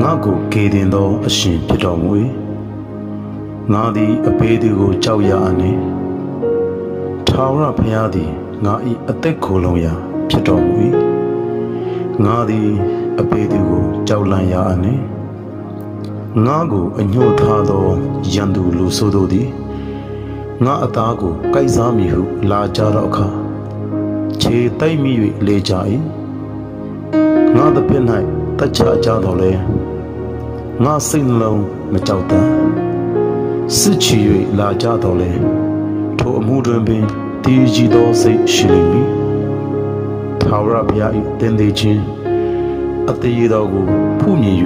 ငါကိုကယ်တင်သောအရှင်ဖြစ်တော်မူ၏ငါသည်အဘေးသူကိုကြောက်ရအနေထာဝရဘုရားသည်ငါ၏အသက်ကိုယ်လုံးရာဖြစ်တော်မူ၏ငါသည်အဘေးသူကိုကြောက်လန့်ရအနေငါကိုအညှို့ထားသောရန်သူလူဆိုးတို့သည်ငါအသားကိုကိုက်စားမိဟုလာကြတော့အခါခြေတိုက်မိ၍လေကြ၏ငါတစ်ဖက်၌တက်ချကြတော်လဲငါစိတ်နှလုံးမကြောက်တမ်းစစ်ချီ၍လာကြတော်လဲထိုအမှုတွင်ပင်တည်ကြည်သောစိတ်ရှိလိမ့်မည်ထာဝရဘုရား၏တင်သေးခြင်းအသေးတော်ကိုဖူးမြင်၍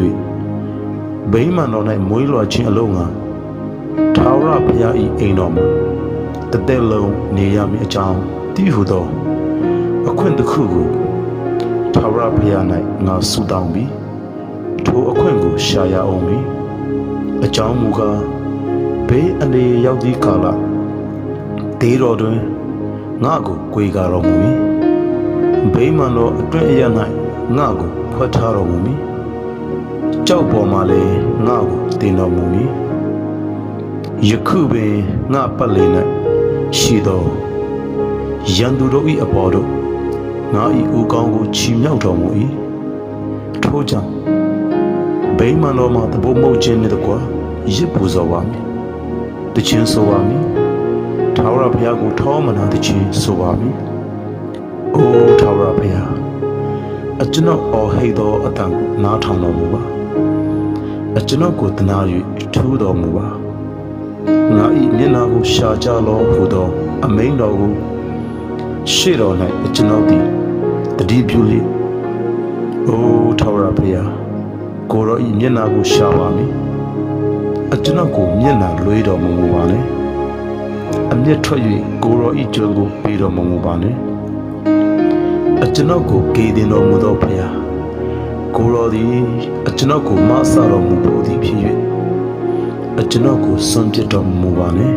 ဗိမာန်တော်၌မွေးလွှာခြင်းအလုံးငါထာဝရဘုရား၏အိမ်တော်မှာတသက်လုံးနေရမည်အကြောင်းတည်ဟုသောအခွင့်တစ်ခုကိုထာဝရဘုရား၌ငါဆုတောင်းပြီးထိုအခွင့်ကိုရှာရအောင်မည်အကြောင်းမူကားဘေးအနေရောက်သည့်ကာလဒေးတော်တွင်ငါကိုကြွေကားတော်မူမည်ဗိမာန်တော်အတွင်းအရ၌ငါကိုဖွက်ထားတော်မူမည်ကြောက်ပေါ်မှာလည်းငါကိုတင်တော်မူမည်ယခုပင်ငါပတ်လည်၌ရှိသောရန်သူတို့၏အပေါ်တို့ငါ၏ဦးကောင်းကိုချီမြှောက်တော်မူ၏ထို့ကြောင့်ဗိမာန်တော်မှာတဘုံမုတ်ခြင်းနှင့်တကွာရစ်ပူဇော်ပါမည်တခြင်းဆိုပါမည်ထာဝရဘုရားကိုထောမနာတခြင်းဆိုပါမည်အိုးထာဝရဘုရားအကျွန်ုပ်အော်ဟိတ်သောအတန်ကိုနားထောင်တော်မူပါ အကျွန်ုပ်ကိုတနာ၍ထူးတော်မူပါငါ၏မျက်နာကိုရှာကြလောဟုသောအမိန်တော်ကိုရှေ့တော်၌အကျွန်ုပ်သည်တတိပြုလေအိုးထာဝရဘုရားကိုရောဤမျက်နာကိုရှာပါမည်အကျွန်ုပ်ကိုမျက်နာလွှဲတော်မမူပါနဲ့အမျက်ထွက်၍ကိုရောဤကျွန်းကိုပေးတော်မမူပါနဲ့အကျွန်ုပ်ကိုကေတင်တော်မူသောဘုရားကိုရောသည်အကျွန်ုပ်ကိုမဆတော်မူဖို့သည်ဖြစ်၍အကျွန်ုပ်ကိုစွန့်ပစ်တော်မူပါနဲ့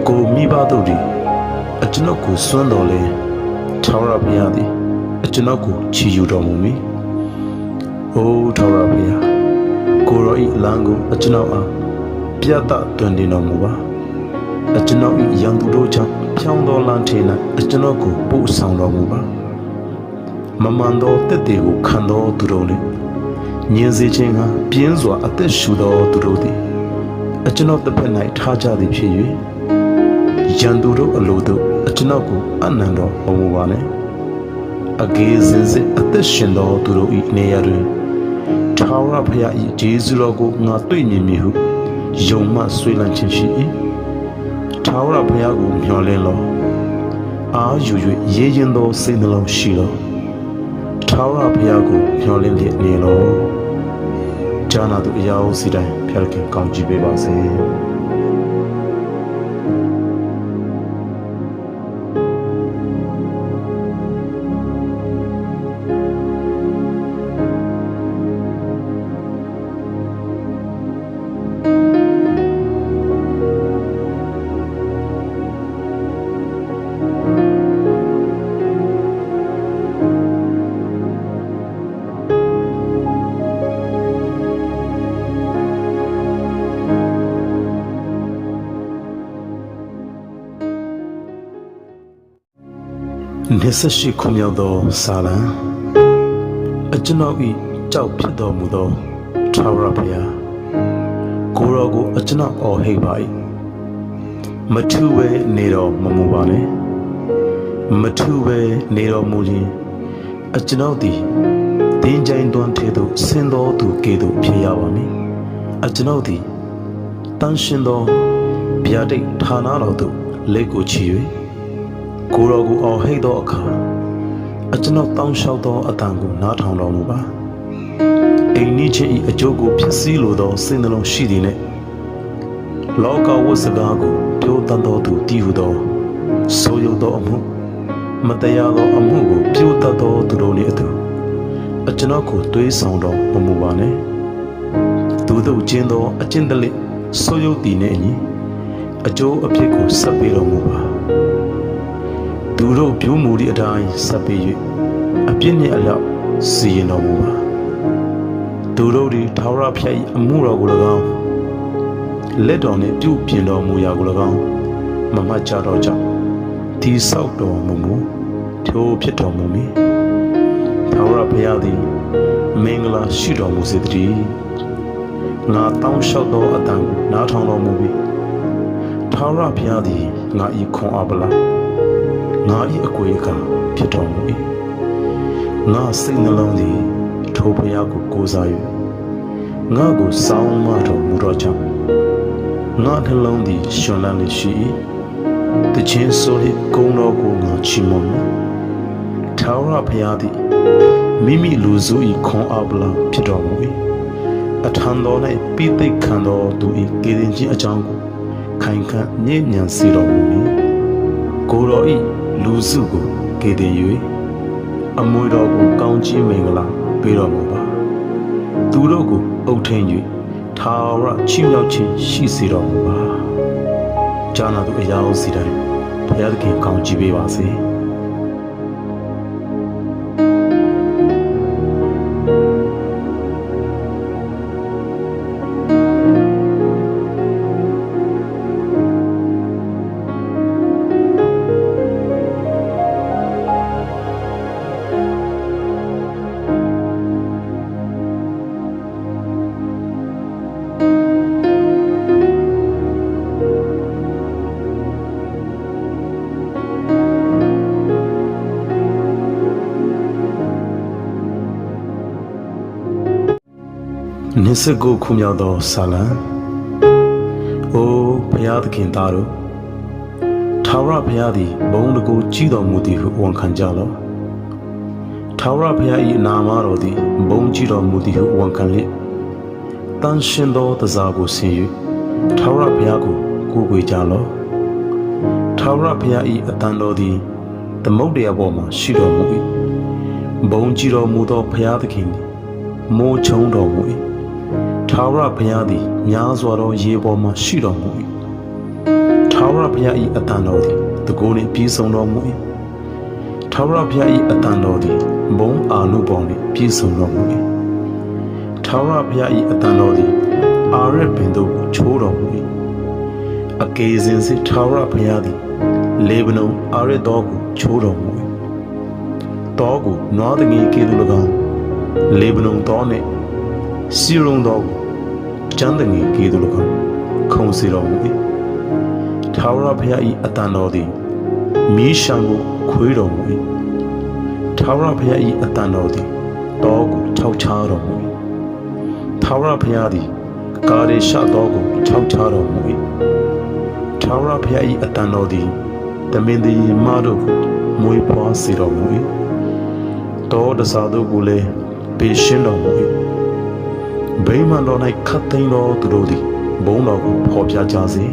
ကိုမိဘတို့သည်အကျွန်ုပ်ကိုစွန့်တော်လဲထာဝရဘုရားသည်အကျွန်ုပ်ကိုချီယူတော်မူမည်။အိုးထာဝရဘုရားကိုရောဤလမ်းကိုအကျွန်ုပ်အားပြတ်တတွင်တင်တော်မူပါ။အကျွန်ုပ်ဤရန်သူတို့ကြောင့်ဖြောင်းသောလမ်းထဲ၌အကျွန်ုပ်ကိုပို့ဆောင်တော်မူပါ။မမှန်သောတက်တေကိုခံသောသူတို့နှင့်ညင်စေခြင်းကပြင်းစွာအသက်ရှူသောသူတို့သည်အကျွန်ုပ်တစ်ဖက်၌ထားကြသည်ဖြစ်၍ရန်သူတို့အလိုတို့အကျွန်ုပ်ကိုအနံ့တော်မူပါနဲ့အဂေးစင်စစ်အသက်ရှင်သောသူတို့၏နေရာတွင်ထာဝရဘုရား၏ဂျေဇုတော်ကိုငါတွေ့မြင်မည်ဟုယုံမှဆွေးလန်းခြင်းရှိ၏ထာဝရဘုရားကိုမျှော်လင့်လောအာယူ၍ရေရင်သောစိတ်နှလုံးရှိလောထာဝရဘုရားကိုမျှော်လင့်လျက်နေလောဂျာနာသူအရာဦးစီတိုင်းဖျားခင်ကောင်းချီးပေးပါစေ28ခုမြောက်သောစာလံအကျွန်ုပ်၏ကြောက်ဖြစ်တော်မူသောထာဝရဘုရားကိုရောကိုအကျွန်ုပ်အော်ဟိတ်ပါ၏မထူးပဲနေတော်မမူပါနဲ့မထူးပဲနေတော်မူရင်အကျွန်ုပ်သည်တင်းကြိုင်သွန်းထဲသို့ဆင်းတော်သူကဲ့သို့ဖြစ်ရပါမည်အကျွန်ုပ်သည်တန်ရှင်သောဗျာဒိတ်ဌာနတော်သို့လက်ကိုချီ၍ကိုရောကိုအော်ဟိတ်သောအခါအကျွန်ုပ်တောင်းလျှောက်သောအတန်ကိုနားထောင်တော်မူပါအိမ်နီးချင်း၏အကျိုးကိုဖြစ်စည်းလိုသောစိတ်နှလုံးရှိသည်နှင့်လောကဝတ်စကားကိုပြောတတ်သောသူတည်ဟုသောဆိုယုတ်သောအမှုမတရားသောအမှုကိုပြုတတ်သောသူတို့နှင့်အတူအကျွန်ုပ်ကိုတွေးဆောင်တော်မမူပါနဲ့သူတို့ကျင်းသောအကျင့်တလိဆိုယုတ်သည်နှင့်အညီအကျိုးအဖြစ်ကိုဆက်ပေးတော်မူပါသူတို့ပြုမူသည့်အတိုင်းဆက်ပေး၍အပြစ်နှင့်အလျောက်စီရင်တော်မူပါသူတို့သည်ထာဝရဘုရား၏အမှုတော်ကို၎င်းလက်တော်နှင့်ပြုပြင်တော်မူရာကို၎င်းမမှတ်ကြတော့ကြောင့်ဒီဆောက်တော်မူမူထိုဖြစ်တော်မူမည်ထာဝရဘုရားသည်မင်္ဂလာရှိတော်မူစေတည်းငါတောင်းလျှောက်သောအတန်ကိုနားထောင်တော်မူပြီးထာဝရဘုရားသည်ငါ၏ခွန်အားပလားငါ၏အကွေအကာဖြစ်တော်မူ၏ငါစိတ်နှလုံးသည်ထိုဘုရားကိုကိုးစား၍ငါကိုစောင်းမတော်မူသောကြောင့်ငါနှလုံးသည်ရှင်လန်းလေရှိ၏တခြင်းဆို၏ဂုဏ်တော်ကိုငါချီးမွမ်းမည်ထာဝရဘုရားသည်မိမိလူစု၏ခွန်အားပလားဖြစ်တော်မူ၏အထံတော်၌ပိသိက်ခံတော်သူ၏ကယ်တင်ခြင်းအကြောင်းကိုခိုင်ခံ့ညဉ့်ညံစေတော်မူမည်ကိုယ်တော်၏လူစုကိုကယ်တင်၍အမွေတော်ကိုကောင်းချီးမင်္ဂလာပေးတော်မူပါသူတို့ကိုအုပ်ထိန်၍ထာဝရချီးမြှောက်ခြင်းရှိစေတော်မူပါဂျာနာသူအရာဦးစီတိုင်းဘုရားသခင်ကောင်းချီးပေးပါစေ နှစ်စကိုခုမြောက်သောဆာလံအိုးဘုရားသခင်သားတို့ထာဝရဘုရားသည်ဘုံတကူကြီးတော်မူသည်ဟုဝန်ခံကြလော့ထာဝရဘုရား၏နာမတော်သည်ဘုံကြီးတော်မူသည်ဟုဝန်ခံလျက်တန်ရှင်သောတစားကိုဆင်၍ထာဝရဘုရားကိုကိုးကွယ်ကြလော့ထာဝရဘုရား၏အတန်တော်သည်သမုဒ္ဒရာပေါ်မှရှိတော်မူ၏ဘုံကြီးတော်မူသောဘုရားသခင်သည်မိုးချုံတော်မူ၏ထာဝရဘုရားသည်များစွာသောရေပေါ်မှရှိတော်မူ၏ထာဝရဘုရား၏အတန်တော်သည်တကိုယ်နှင့်ပြည့်စုံတော်မူ၏ထာဝရဘုရား၏အတန်တော်သည်ဘုံအာနုဘောင်နှင့်ပြည့်စုံတော်မူ၏ထာဝရဘုရား၏အတန်တော်သည်အာရပင်သို့ချိုးတော်မူ၏အကေစင်စစ်ထာဝရဘုရားသည်လေဗနုန်အာရတော်ကိုချိုးတော်မူ၏တောကိုနွားတငယ်ကဲ့သို့၎င်းလေဗနုန်တောနှင့်စီရုံတော်ကိုကျမ်းတငယ်ကဲ့သို့၎င်းခုံစေတော်မူ၏ထာဝရဘုရား၏အတန်တော်သည်မီးရှံကိုခွေးတော်မူ၏ထာဝရဘုရား၏အတန်တော်သည်တောကိုခြောက်ချားတော်မူ၏ထာဝရဘုရားသည်ကာရေရှတောကိုခြောက်ချားတော်မူ၏ထာဝရဘုရား၏အတန်တော်သည်တမင်သည်မတို့ကိုမွေးဖွားစေတော်မူ၏တောတစားတို့ကိုလည်းပေးရှင်းတော်မူ၏ဗိမာန်တော်၌ခတ်သိမ်းသောသူတို့သည်ဘုန်းတော်ကိုဖော်ပြကြစေ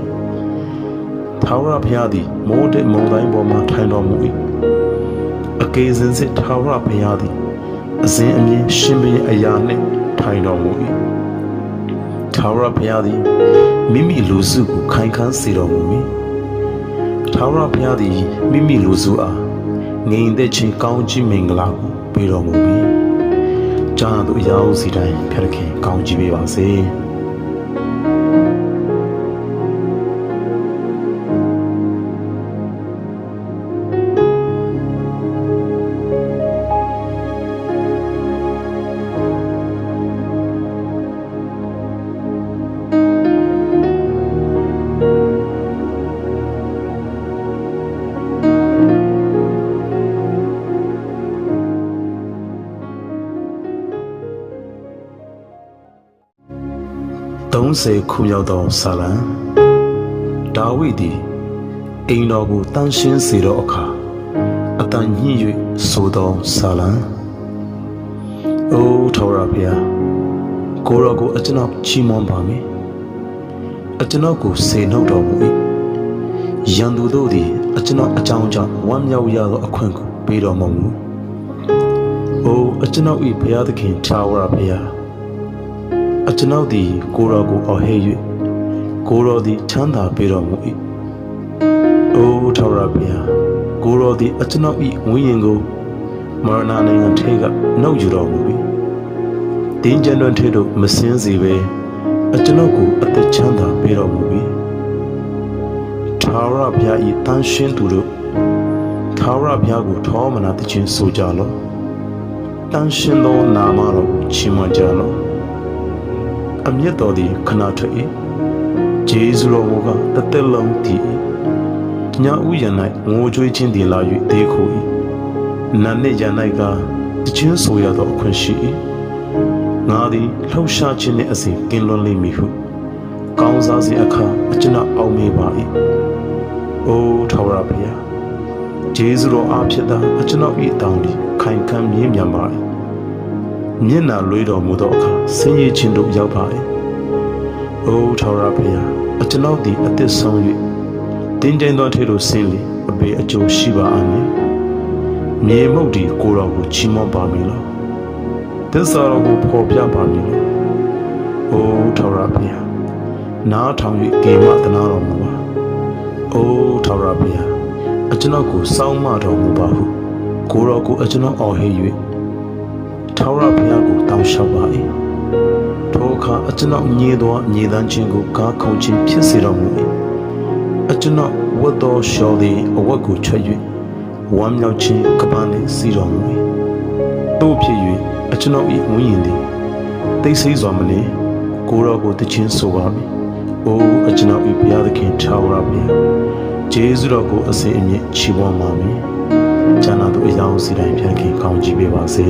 ထာဝရဘုရားသည်မိုးတဲ့မုန်တိုင်းပေါ်မှထိုင်တော်မူ၏အကေစင်စစ်ထာဝရဘုရားသည်အစဉ်အမြဲရှင်ဘုရင်အရာနှင့်ထိုင်တော်မူ၏ထာဝရဘုရားသည်မိမိလူစုကိုခိုင်ခန်းစေတော်မူမည်ထာဝရဘုရားသည်မိမိလူစုအားငြိမ်သက်ခြင်းကောင်းခြင်းမင်္ဂလာကိုပေးတော်မူမည်ကြာသူအရာစီတိုင်းဖျက်ခင်ကောင်းချီးပေးပါစေ30ခုမြောက်သောဆာလံဒါဝိဒ်သည်အိမ်တော်ကိုတန်ရှင်းစေသောအခါအတန်ညှိ၍ဆိုသောဆာလံအိုထာဝရဘုရားကိုယ်တော်ကိုအကျွန်ုပ်ချီးမွမ်းပါမည်အကျွန်ုပ်ကိုစေနှုတ်တော်မူ၏ရန်သူတို့သည်အကျွန်ုပ်အကြောင်းကြောင့်ဝမ်းမြောက်ရသောအခွင့်ကိုပေးတော်မမူအိုအကျွန်ုပ်၏ဘုရားသခင်ထာဝရဘုရားအကျွန်ုပ်သည်ကိုယ်တော်ကိုအော်ဟစ်၍ကိုယ်တော်သည်ချမ်းသာပေးတော်မူ၏အိုထာဝရဘုရားကိုယ်တော်သည်အကျွန်ုပ်၏ဝိညာဉ်ကိုမရဏနိုင်ငံထဲကနှုတ်ယူတော်မူ၏တင်းကြံတွင်ထဲသို့မစင်းစေဘဲအကျွန်ုပ်ကိုအသက်ချမ်းသာပေးတော်မူ၏ထာဝရဘုရား၏တန်ရှင်းသူတို့ထာဝရဘုရားကိုထောမနာသခြင်းဆိုကြလော့တန်ရှင်းသောနာမတော်ကိုချီးမွမ်းကြလော့အမျက်တော်သည်ခဏထွက်၏ဂျေဇုတော်မူကားတစ်သက်လုံးတည်၏ညဥ်ရ၌ငိုကြွေးခြင်းသည်လာ၍တေးခို၏နာနှင့်ရ၌ကတခြင်းဆိုရသောအခွင့်ရှိ၏ငါသည်လှုပ်ရှားခြင်းနှင့်အစဉ်ကင်းလွန်လိမ့်မည်ဟုကောင်းစားစဉ်အခါအကျွန်ုပ်အောက်မေ့ပါ၏အိုထာဝရဘုရားဂျေဇုတော်အားဖြင့်သာအကျွန်ုပ်၏အတောင်သည်ခိုင်ခံ့မြင့်မြတ်ပါ၏မျက်နှာလွေးတော်မူသောအခါဆင်းရဲခြင်းတို့ရောက်ပါ၏အိုထာဝရဘုရားအကျွန်ုပ်သည်အသက်ဆုံး၍တင်းကျပ်သောထဲသို့ဆင်းလေအပေအကျိုးရှိပါအမည်မြေမုတ်ဒီကိုယ်တော်ကိုချီးမွမ်းပါမည်လောသစ္စာတော်ကိုဖော်ပြပါမည်လောအိုထာဝရဘုရားနားထောင်၍ကေမသနာတော်မူပါအိုထာဝရဘုရားအကျွန်ုပ်ကိုစောင့်မတော်မူပါဟုကိုယ်တော်ကိုအကျွန်ုပ်အော်ဟစ်၍ထာဝရဘုရားကိုတောင်းလျှောက်ပါ၏ထိုအခါအကျွန်ုပ်ညည်းသောညည်းတမ်းခြင်းကိုကားခုန်ခြင်းဖြစ်စေတော်မူ၏အကျွန်ုပ်ဝတ်သောလျှော်သည်အဝတ်ကိုချွတ်၍ဝမ်းမြောက်ခြင်းကပန်းနှင့်စီတော်မူ၏တို့ဖြစ်၍အကျွန်ုပ်၏ဝိညာဉ်သည်သိသိစွာမနေကိုယ်တော်ကိုတခြင်းဆိုပါမည်အိုအကျွန်ုပ်၏ဘုရားသခင်ထာဝရဘုရားဂျေဇုတော်ကိုအစဉ်အမြဲချီးမွမ်းပါမည်ကျမ်းနာသူအယောင်စီတိုင်းဖျက်ခင်ကောင်းချီးပေးပါစေ